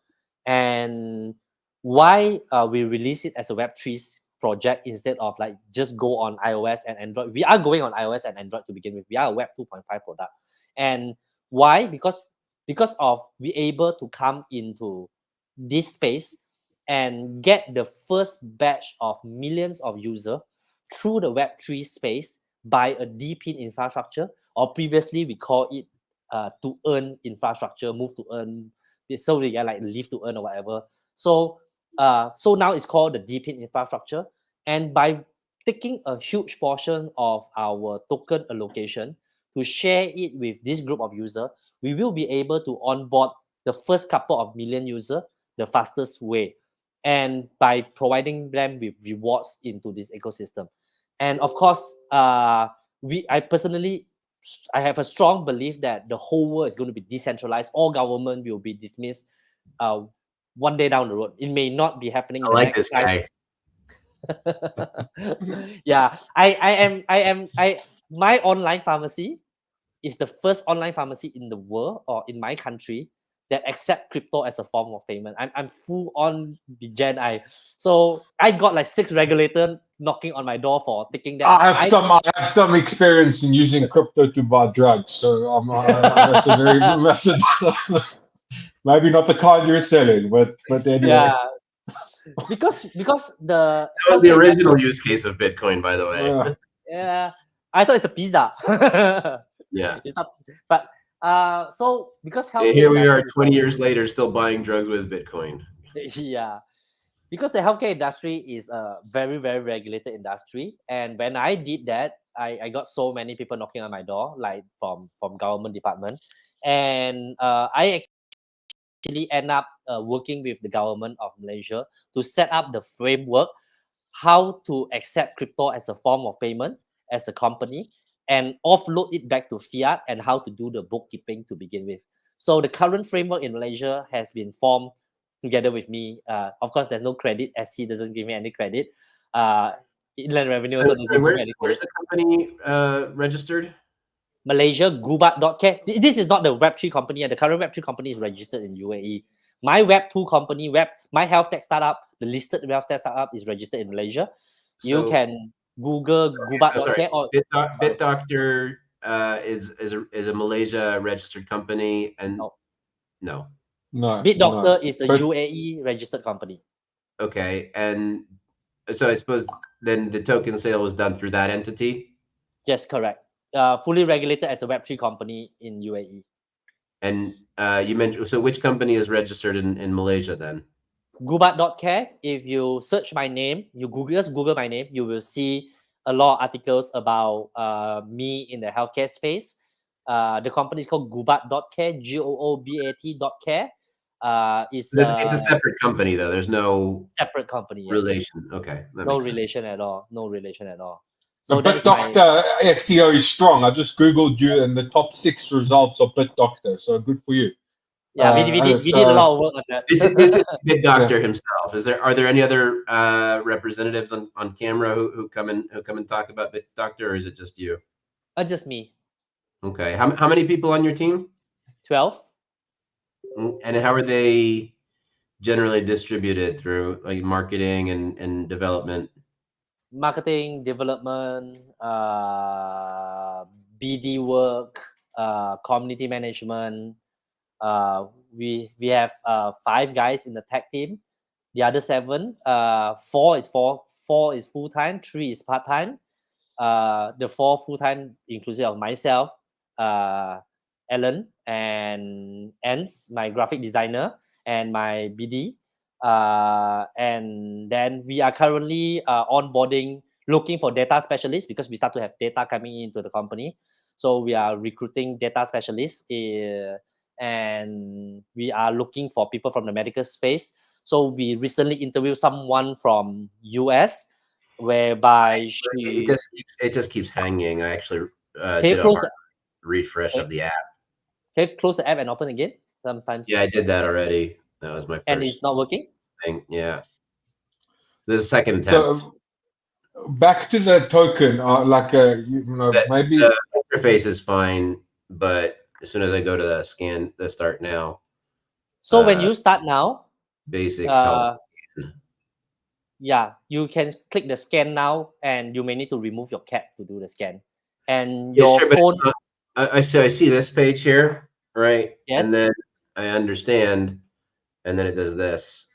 Speaker 3: And why we release it as a Web3 project instead of like just go on iOS and Android. We are going on iOS and Android to begin with. We are a Web 2.5 product. And why? Because because of we able to come into this space and get the first batch of millions of users through the Web3 space by a DePIN infrastructure, or previously we call it to earn infrastructure, move to earn, so we get like live to earn or whatever. So so now it's called the DePIN infrastructure, and by taking a huge portion of our token allocation to share it with this group of users, we will be able to onboard the first couple of million users the fastest way, and by providing them with rewards into this ecosystem. And of course, I personally, I have a strong belief that the whole world is going to be decentralized. All government will be dismissed one day down the road. It may not be happening in
Speaker 2: I
Speaker 3: the
Speaker 2: like
Speaker 3: next
Speaker 2: this guy.
Speaker 3: yeah, my online pharmacy is the first online pharmacy in the world or in my country that accept crypto as a form of payment. I'm full on the Gen I. So I got like 6 regulators knocking on my door for taking that.
Speaker 1: I have some experience in using crypto to buy drugs, so that's a very maybe not the kind you're selling, but anyway.
Speaker 3: Yeah, because the
Speaker 2: That was the
Speaker 3: healthcare
Speaker 2: original
Speaker 3: industry,
Speaker 2: use case of Bitcoin, by the way.
Speaker 3: yeah, I thought it's the pizza.
Speaker 2: Yeah.
Speaker 3: It's not, but so because
Speaker 2: And
Speaker 3: healthcare
Speaker 2: here we are
Speaker 3: industry is
Speaker 2: 20 years later still buying drugs with Bitcoin.
Speaker 3: yeah, because the healthcare industry is a very very regulated industry, and when I did that, I got so many people knocking on my door, like from government department, and I actually end up working with the government of Malaysia to set up the framework how to accept crypto as a form of payment as a company and offload it back to fiat, and how to do the bookkeeping to begin with. So the current framework in Malaysia has been formed together with me. Of course, there's no credit as he doesn't give me any credit. Inland Revenue
Speaker 2: So,
Speaker 3: also doesn't give me any
Speaker 2: where's
Speaker 3: credit.
Speaker 2: the company registered?
Speaker 3: Malaysia, Gubat.ca. This is not the Web3 company, and the current Web3 company is registered in UAE. My Web2 company, my health tech startup, the listed health tech startup is registered in Malaysia. You
Speaker 2: So,
Speaker 3: can Google
Speaker 2: so sorry.
Speaker 3: Gubat.ca or sorry,
Speaker 2: Bitdoctor is a Malaysia registered company, and
Speaker 3: no.
Speaker 2: no.
Speaker 1: No,
Speaker 3: Bitdoctor is a
Speaker 1: but
Speaker 3: UAE registered company.
Speaker 2: Okay, and so I suppose then the token sale was done through that entity.
Speaker 3: Yes, correct. Fully regulated as a Web3 company in UAE.
Speaker 2: And you mentioned, so which company is registered in Malaysia then?
Speaker 3: Gubat.care. If you search my name, just Google my name, you will see a lot of articles about me in the healthcare space. The company is called Gubat.care, Goobat.care. Is
Speaker 2: It's a separate company though. There's no
Speaker 3: separate company. Yes,
Speaker 2: relation. Okay, that
Speaker 3: no
Speaker 2: makes sense.
Speaker 3: relation at all. No relation at all.
Speaker 1: the
Speaker 3: So that is my
Speaker 1: BitDoctor SEO is strong. I just googled you, and the top 6 results are BitDoctor. So good for you.
Speaker 3: yeah. We did a lot of work on that.
Speaker 2: This is Bitdoctor
Speaker 1: Yeah.
Speaker 2: himself. Are there any other representatives on camera who come and talk about Bitdoctor, or is it just you?
Speaker 3: Just me.
Speaker 2: Okay. How many people on your team?
Speaker 3: 12.
Speaker 2: And how are they generally distributed through like marketing and development?
Speaker 3: Marketing, development, BD work, community management. We have 5 guys in the tech team. The other 7, 4 is full time, 3 is part time. The 4 full time inclusive of myself, Ellen and Ans, my graphic designer, and my BD. And then we are currently onboarding, looking for data specialists because we start to have data coming into the company. So we are recruiting data specialists, and we are looking for people from the medical space. So we recently interviewed someone from US, whereby she
Speaker 2: It just keeps hanging. I actually
Speaker 3: can you
Speaker 2: did a
Speaker 3: close
Speaker 2: hard refresh of the app.
Speaker 3: can you close the app and open again? Sometimes
Speaker 2: Yeah, I did that already. That was my
Speaker 3: and it's
Speaker 2: first
Speaker 3: not working.
Speaker 2: thing. Yeah, this is a second attempt.
Speaker 1: So back to the token, maybe
Speaker 2: The interface is fine, but as soon as I go to the start now,
Speaker 3: So when you start now,
Speaker 2: basic health.
Speaker 3: uh, yeah, you can click the scan now, and you may need to remove your cap to do the scan. And
Speaker 2: Yeah,
Speaker 3: your
Speaker 2: sure, but
Speaker 3: phone,
Speaker 2: I see this page here. right?
Speaker 3: Yes.
Speaker 2: And then I understand, and then it does this.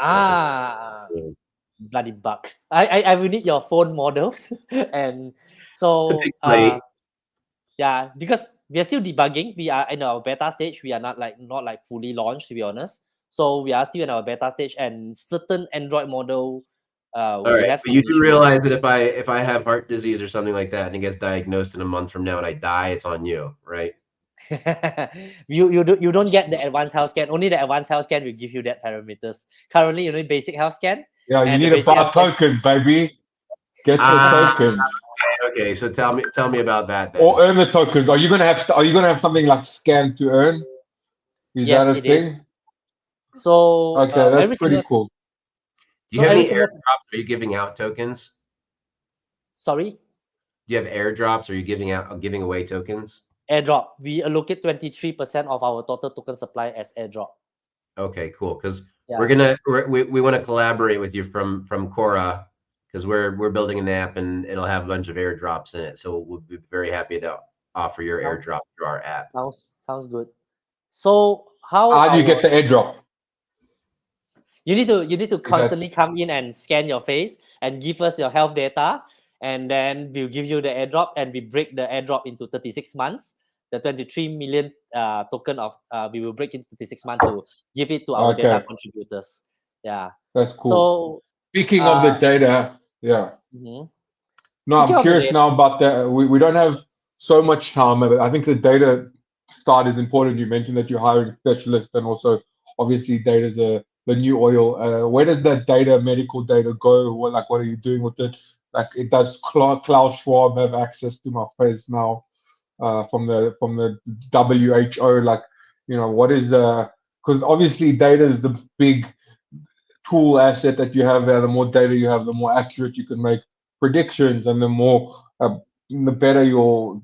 Speaker 2: Message.
Speaker 3: Bloody bugs. I will need your phone models and
Speaker 2: It's a
Speaker 3: so
Speaker 2: big plate.
Speaker 3: yeah, because we are still debugging. We are in our beta stage. We are not fully launched, to be honest. So we are still in our beta stage, and certain Android model,
Speaker 2: All
Speaker 3: we
Speaker 2: right,
Speaker 3: have
Speaker 2: but
Speaker 3: some
Speaker 2: you do
Speaker 3: issue.
Speaker 2: realize that if I have heart disease or something like that and it gets diagnosed in a month from now and I die, it's on you, right?
Speaker 3: You don't get the advanced health scan. Only the advanced health scan will give you that parameters. Currently, you need basic health scan,
Speaker 1: Yeah, you
Speaker 3: and the
Speaker 1: need to
Speaker 3: basic
Speaker 1: buy
Speaker 3: health scan.
Speaker 1: tokens, baby. Get the
Speaker 2: Ah,
Speaker 1: tokens
Speaker 2: okay. So tell me about that then.
Speaker 1: or earn the tokens. Are you gonna have something like scan to earn? Is that
Speaker 3: Yes,
Speaker 1: a
Speaker 3: it is.
Speaker 1: thing?
Speaker 3: So
Speaker 1: Okay, that's
Speaker 3: every
Speaker 1: pretty
Speaker 3: single
Speaker 1: cool.
Speaker 2: Do you
Speaker 3: so
Speaker 2: have
Speaker 3: every
Speaker 2: any
Speaker 3: single
Speaker 2: airdrops? Are you giving out tokens?
Speaker 3: sorry.
Speaker 2: Do you have airdrops? Are you giving away tokens?
Speaker 3: Airdrop. We allocate 23% of our total token supply as airdrop.
Speaker 2: Okay, cool. Because
Speaker 3: Yeah.
Speaker 2: we want to collaborate with you from Cora because we're building an app and it'll have a bunch of airdrops in it. So we'll be very happy to offer your
Speaker 3: Sound,
Speaker 2: airdrop through our app.
Speaker 3: sounds good. So how
Speaker 1: How do you
Speaker 3: our
Speaker 1: get the airdrop?
Speaker 3: you need to
Speaker 1: If
Speaker 3: constantly
Speaker 1: that's
Speaker 3: come in and scan your face and give us your health data, and then we'll give you the airdrop, and we break the airdrop into 36 months. The 23 million token of we will break into 36 months to give it to our data
Speaker 1: okay.
Speaker 3: contributors. Yeah.
Speaker 1: That's cool.
Speaker 3: So
Speaker 1: Speaking of the
Speaker 3: uh,
Speaker 1: data, yeah.
Speaker 3: mhm.
Speaker 1: No,
Speaker 3: Speaking
Speaker 1: I'm
Speaker 3: of the
Speaker 1: curious
Speaker 3: data,
Speaker 1: now about that. We don't have so much time, but I think the data side is important. You mentioned that you're hiring specialists, and also obviously data is the new oil. Where does that data, medical data, go? What are you doing with it? Like, it does Klaus Schwab have access to my face now from the WHO? Like, what is because obviously data is the big tool asset that you have there. The more data you have, the more accurate you can make predictions, and the better your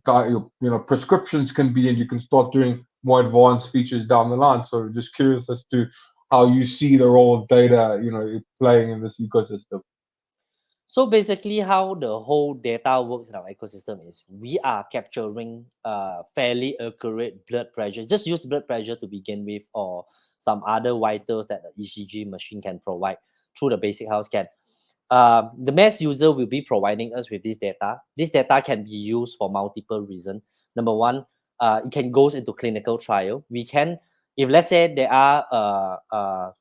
Speaker 1: prescriptions can be, and you can start doing more advanced features down the line. So just curious as to how you see the role of data, playing in this ecosystem.
Speaker 3: so basically, how the whole data works in our ecosystem is we are capturing fairly accurate blood pressure. Just use blood pressure to begin with, or some other vitals that the ECG machine can provide through the basic health scan. The mass user will be providing us with this data. This data can be used for multiple reasons. Number one, it can goes into clinical trial. We can, if let's say there are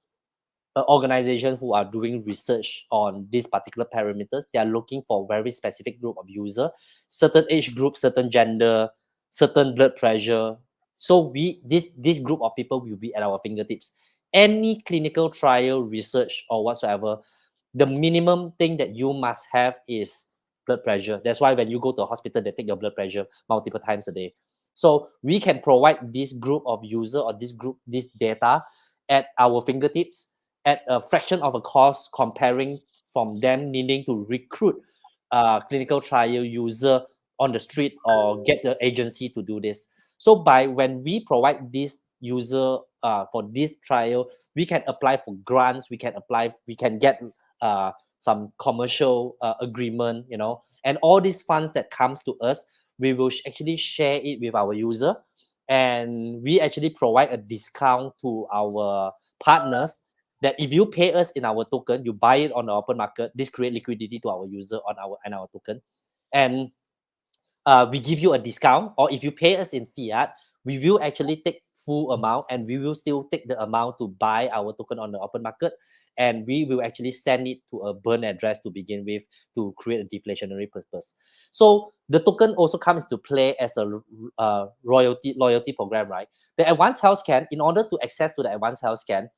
Speaker 3: organizations who are doing research on these particular parameters, they are looking for very specific group of user, certain age group, certain gender, certain blood pressure. So this group of people will be at our fingertips. Any clinical trial research or whatsoever, the minimum thing that you must have is blood pressure. That's why when you go to a hospital, they take your blood pressure multiple times a day. So we can provide this group of user or this data at our fingertips at a fraction of a cost, comparing from them needing to recruit clinical trial user on the street or get the agency to do this. So by when we provide this user for this trial, we can apply for grants, we can get some commercial agreement, and all these funds that comes to us, we will actually share it with our user, and we actually provide a discount to our partners that if you pay us in our token, you buy it on the open market, this create liquidity to our user on our token, and we give you a discount. Or if you pay us in fiat, we will actually take full amount, and we will still take the amount to buy our token on the open market, and we will actually send it to a burn address to begin with to create a deflationary purpose. So the token also comes to play as a loyalty program, right? The advanced health scan, in order to access to the advanced health scan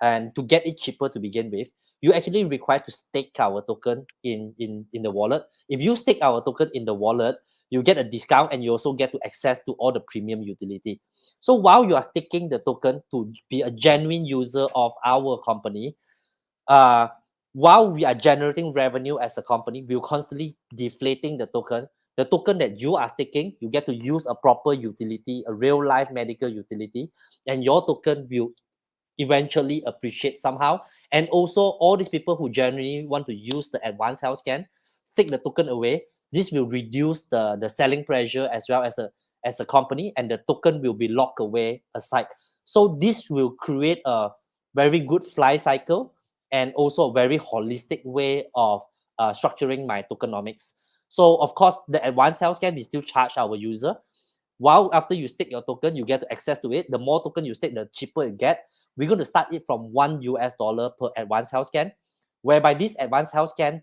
Speaker 3: and to get it cheaper to begin with, you actually require to stake our token in the wallet. If you stake our token in the wallet, you get a discount, and you also get to access to all the premium utility. So while you are staking the token to be a genuine user of our company, uh, while we are generating revenue as a company, we're constantly deflating the token. The token that you are staking, you get to use a proper utility, a real life medical utility, and your token will eventually appreciate somehow. And also all these people who generally want to use the advanced health scan, stick the token away. This will reduce the selling pressure, as well as as a company, and the token will be locked away aside. So this will create a very good fly cycle and also a very holistic way of structuring my tokenomics. So of course, the advanced health scan, we still charge our user. While after you stake your token, you get access to it. The more token you stake, the cheaper you get. We're going to start it from $1 per advanced health scan, whereby this advanced health scan,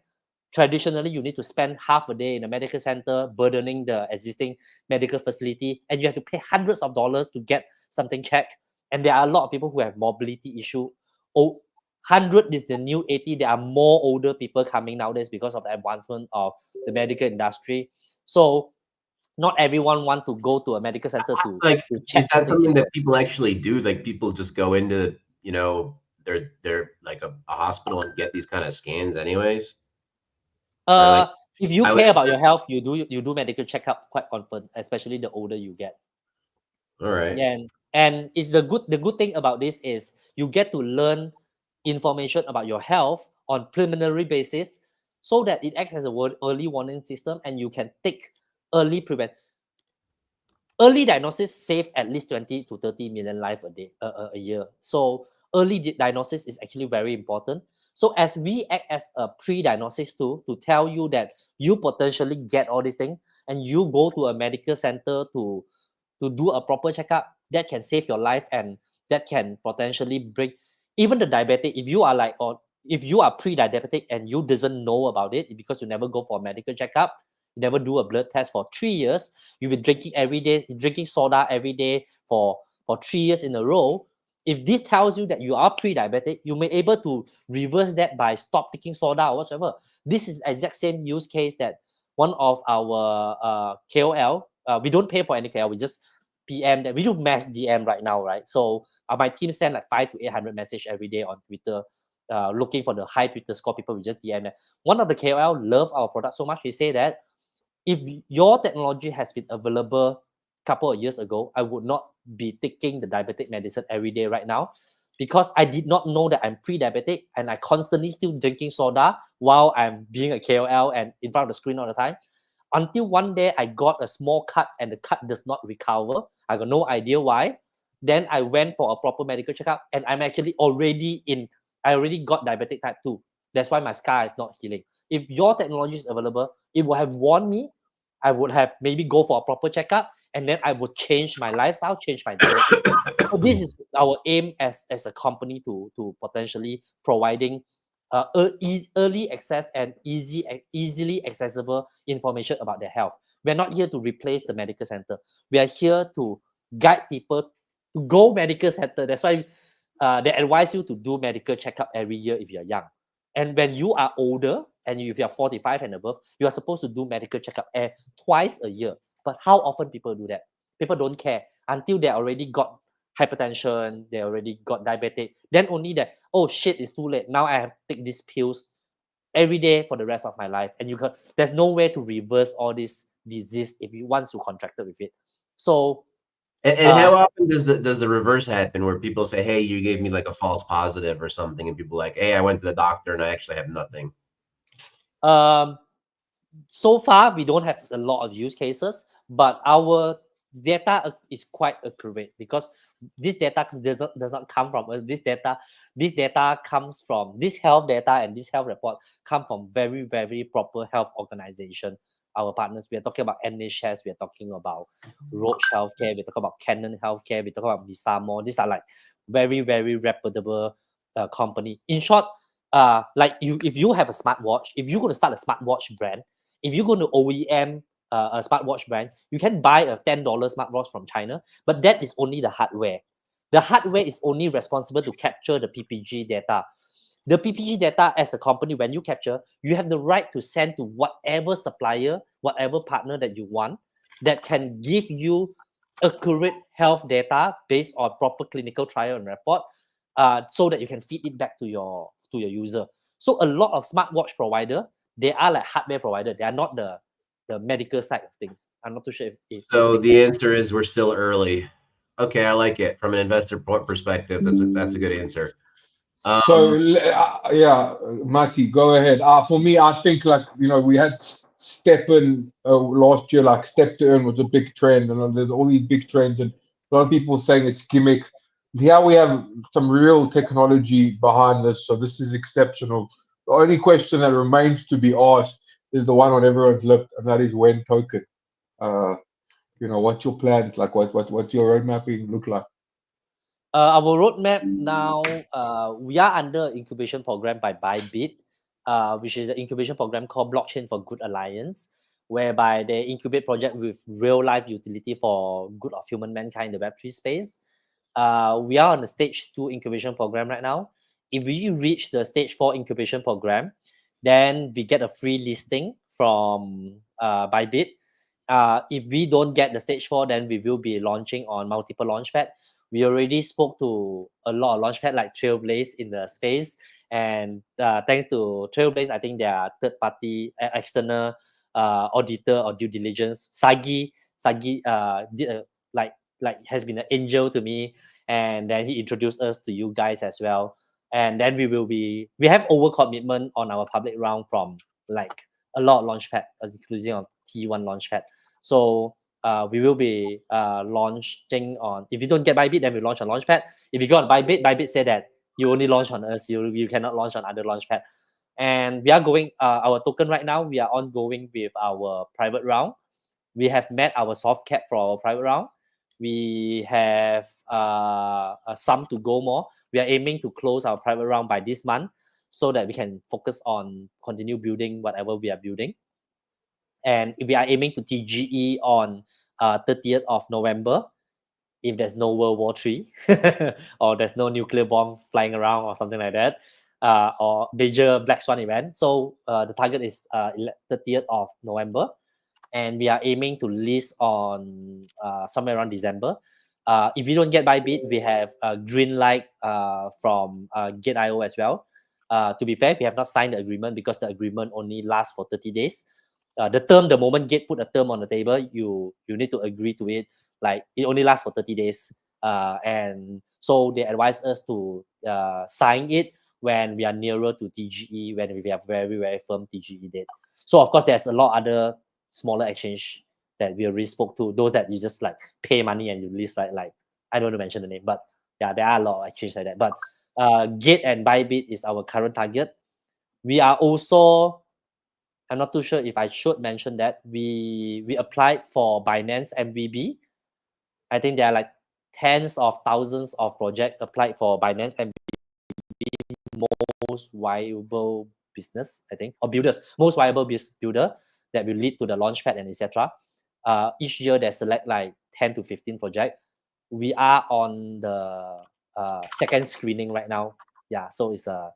Speaker 3: traditionally you need to spend half a day in a medical center burdening the existing medical facility, and you have to pay hundreds of dollars to get something checked. And there are a lot of people who have mobility issue. 100 is the new 80. There are more older people coming nowadays because of the advancement of the medical industry. So not everyone want to go to a medical center
Speaker 2: Like,
Speaker 3: to
Speaker 2: is
Speaker 3: check
Speaker 2: that
Speaker 3: something
Speaker 2: something
Speaker 3: simple.
Speaker 2: that people actually do? Like, people just go into, you know, they're like a hospital and get these kind of scans anyways? Or like,
Speaker 3: If you
Speaker 2: I would,
Speaker 3: care about your health, you do medical checkup quite often, especially the older you get.
Speaker 2: all right.
Speaker 3: And it's the good thing about this is you get to learn information about your health on preliminary basis, so that it acts as a early warning system, and you can take early diagnosis save at least 20 to 30 million life a year. So early diagnosis is actually very important. So as we act as a pre-diagnosis tool to tell you that you potentially get all these things, and you go to a medical center to do a proper checkup, that can save your life, and that can potentially bring even the diabetic. If you are like, or if you are pre-diabetic and you doesn't know about it because you never go for a medical checkup, you never do a blood test for 3 years, you've been drinking every day, drinking soda every day for 3 years in a row. If this tells you that you are pre-diabetic, you may able to reverse that by stop taking soda or whatsoever. This is exact same use case that one of our KOL, we don't pay for any KOL, we just PM that we do mass DM right now, right? So my team send like 500 to 800 message every day on Twitter, looking for the high Twitter score people. We just DM them. One of the KOL love our product so much, he say that if your technology has been available a couple of years ago, I would not be taking the diabetic medicine every day right now, because I did not know that I'm pre-diabetic, and I constantly still drinking soda while I'm being a KOL and in front of the screen all the time. Until one day I got a small cut, and the cut does not recover. I got no idea why. Then I went for a proper medical checkup, and I already got diabetic type 2. That's why my scar is not healing. If your technology is available, it would have warned me. I would have maybe go for a proper checkup, and then I would change my lifestyle, change my diet. So this is our aim as a company to potentially providing early access and easily accessible information about their health. We're not here to replace the medical center. We are here to guide people to go medical center. That's why they advise you to do medical checkup every year if you're young. And when you are older and if you're 45 and above, you are supposed to do medical checkup twice a year. But how often people do that? People don't care until they already got hypertension, they already got diabetic. Then only that, oh shit, it's too late. Now I have to take these pills every day for the rest of my life. And there's no way to reverse all this disease if you once you contracted with it. So
Speaker 2: And
Speaker 3: uh,
Speaker 2: how often does the reverse happen, where people say, "Hey, you gave me like a false positive or something," and people like, "Hey, I went to the doctor and I actually have nothing."
Speaker 3: um, so far we don't have a lot of use cases, but our data is quite accurate, because this data does not come from us. This data comes from this health data, and this health report come from very very proper health organization. Our partners, we are talking about NHS, we are talking about Roche Healthcare, we are talking about Canon Healthcare, we are talking about Visamo. These are like very very reputable company. In short, like if you have a smartwatch, if you're going to start a smartwatch brand, if you're going to OEM a smartwatch brand, you can buy a $10 smartwatch from China, but that is only the hardware. The hardware is only responsible to capture the PPG data. The PPG data, as a company, when you capture, you have the right to send to whatever supplier, whatever partner that you want, that can give you accurate health data based on proper clinical trial and report, so that you can feed it back to your user. So a lot of smartwatch provider, they are like hardware provider. They are not the medical side of things. I'm not too sure if this
Speaker 2: So
Speaker 3: makes
Speaker 2: the
Speaker 3: sense.
Speaker 2: answer is we're still early. Okay, I like it from an investor perspective. That's a good answer.
Speaker 1: So
Speaker 2: Um,
Speaker 1: yeah, Mati, go ahead. For me, I think, like, we had last year, like step to earn was a big trend, and there's all these big trends, and a lot of people saying it's gimmicks. Here we have some real technology behind this, so this is exceptional. The only question that remains to be asked is the one on everyone's lip, and that is when token. What's your plans? Like, what's your road mapping look like?
Speaker 3: Our roadmap now, we are under incubation program by Bybit, which is an incubation program called Blockchain for Good Alliance, whereby they incubate project with real life utility for good of human mankind in the Web3 space. We are on the stage 2 incubation program right now. If we reach the stage 4 incubation program, then we get a free listing from Bybit. If we don't get the stage 4, then we will be launching on multiple launchpad. We already spoke to a lot of launchpad like Trailblaze in the space, and thanks to Trailblaze, I think they are third party external auditor or due diligence. Sagi did like has been an angel to me, and then he introduced us to you guys as well. And then we have over commitment on our public round from like a lot of launchpad, including on T1 launchpad. So we will be launching on. If you don't get Bybit, then we launch on Launchpad. If you go on Bybit said that you only launch on us. You cannot launch on other Launchpad. And we are going our token right now. We are ongoing with our private round. We have met our soft cap for our private round. We have some to go more. We are aiming to close our private round by this month so that we can focus on continue building whatever we are building. And we are aiming to TGE on 30th of November, if there's no World War III or there's no nuclear bomb flying around or something like that, or major Black Swan event. So the target is 30th of November, and we are aiming to list on somewhere around December. If we don't get Bybit, we have a green light from Gate.io as well. To be fair, we have not signed the agreement because the agreement only lasts for 30 days. The moment Gate put a term on the table, you need to agree to it. Like it only lasts for 30 days. And so they advise us to sign it when we are nearer to TGE, when we have very, very firm TGE date. So of course, there's a lot other smaller exchange that we already spoke to, those that you just like pay money and you list, right? Like I don't want to mention the name, but yeah, there are a lot of exchange like that. But Gate and Bybit is our current target. We are also, I'm not too sure if I should mention that we applied for Binance MVB. I think there are like tens of thousands of projects applied for Binance MVB, most viable business, I think, or builders, most viable builder that will lead to the launchpad and etc. Each year they select like 10 to 15 projects. We are on the second screening right now. Yeah, so it's a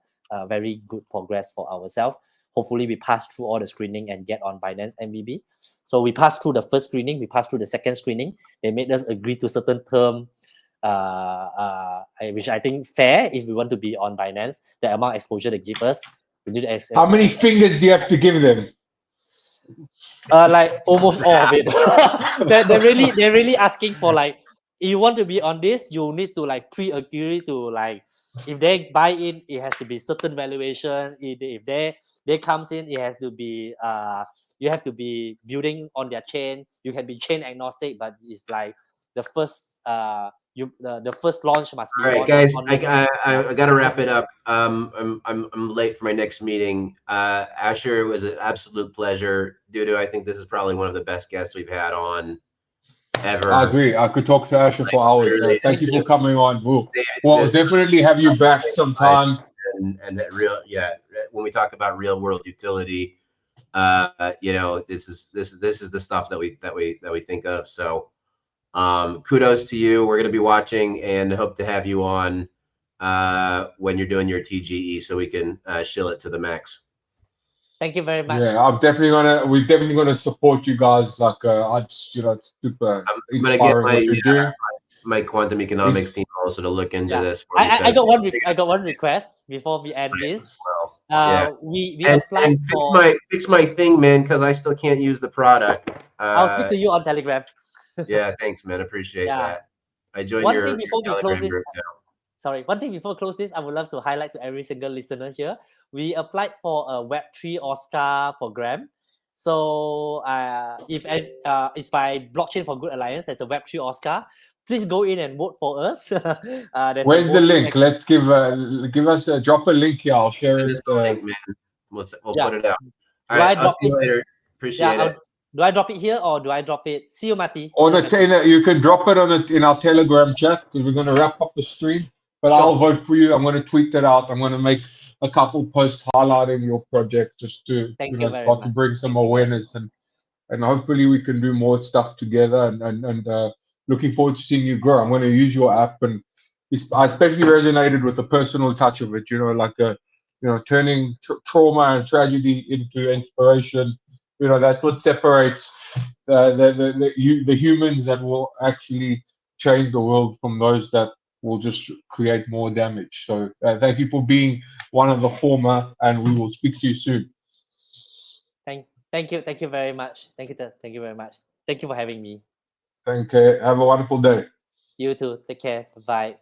Speaker 3: very good progress for ourselves. Hopefully we pass through all the screening and get on Binance MVB. So we passed through the first screening, we passed through the second screening. They made us agree to certain term, which I think fair if we want to be on Binance. The amount of exposure they give us. We need to
Speaker 1: How many fingers do you have to give them?
Speaker 3: Like almost all of it. they're really asking for like, if you want to be on this, you need to like pre-agree to like, if they buy in, it has to be certain valuation. If they comes in, it has to be you have to be building on their chain. You can be chain agnostic, but it's like the first the first launch must be.
Speaker 2: All right,
Speaker 3: on,
Speaker 2: guys,
Speaker 3: on
Speaker 2: I got to wrap it up. I'm late for my next meeting. Asher, it was an absolute pleasure. Dudu, I think this is probably one of the best guests we've had on ever.
Speaker 1: I agree. I could talk to Asher for hours. Thank you for coming on. We'll definitely have you back sometime.
Speaker 2: And that real, yeah. When we talk about real world utility, this is the stuff that we think of. So, kudos to you. We're going to be watching and hope to have you on when you're doing your TGE, so we can shill it to the max.
Speaker 3: Thank you very much.
Speaker 1: Yeah, we're definitely gonna support you guys. Like, it's super inspiring what you're doing.
Speaker 2: My quantum economics team also to look into this.
Speaker 3: I got one request before we end this. We applied
Speaker 2: fix my thing, man, because I still can't use the product.
Speaker 3: I'll speak to you on Telegram.
Speaker 2: Yeah, thanks, man. Appreciate that. I joined
Speaker 3: one
Speaker 2: your
Speaker 3: thing before we close this.
Speaker 2: now.
Speaker 3: Sorry, one thing before we close this, I would love to highlight to every single listener here. We applied for a Web3 Oscar program. So if it's by Blockchain for Good Alliance, there's a Web3 Oscar. Please go in and vote for us. There's
Speaker 1: Where's
Speaker 3: a
Speaker 1: the
Speaker 3: voting
Speaker 1: link? Let's give us drop a link here. I'll share
Speaker 2: Send
Speaker 1: it.
Speaker 2: us the link, man. We'll
Speaker 3: Yeah.
Speaker 2: put it out. All
Speaker 3: Do I
Speaker 2: right. I'll
Speaker 3: drop
Speaker 2: see you
Speaker 3: it?
Speaker 2: later.
Speaker 3: Yeah.
Speaker 2: Appreciate it.
Speaker 3: Do I drop it here or do I drop it? See you, Mati. See
Speaker 1: On
Speaker 3: you,
Speaker 1: a,
Speaker 3: Mati.
Speaker 1: you can drop it on it in our Telegram chat because we're going to wrap up the stream. But
Speaker 3: Sure.
Speaker 1: I'll vote for you. I'm going to tweet that out. I'm going to make a couple posts highlighting your project just to
Speaker 3: Thank you very
Speaker 1: start to
Speaker 3: much.
Speaker 1: bring some
Speaker 3: Thank you.
Speaker 1: awareness and hopefully we can do more stuff together and looking forward to seeing you grow. I'm going to use your app and I especially resonated with the personal touch of it, like turning trauma and tragedy into inspiration. That's what separates the humans that will actually change the world from those that will just create more damage. So thank you for being one of the former, and we will speak to you soon.
Speaker 3: Thank you very much. Thank you very much. Thank you for having me.
Speaker 1: Thank you. Have a wonderful day.
Speaker 3: You too. Take care. Bye.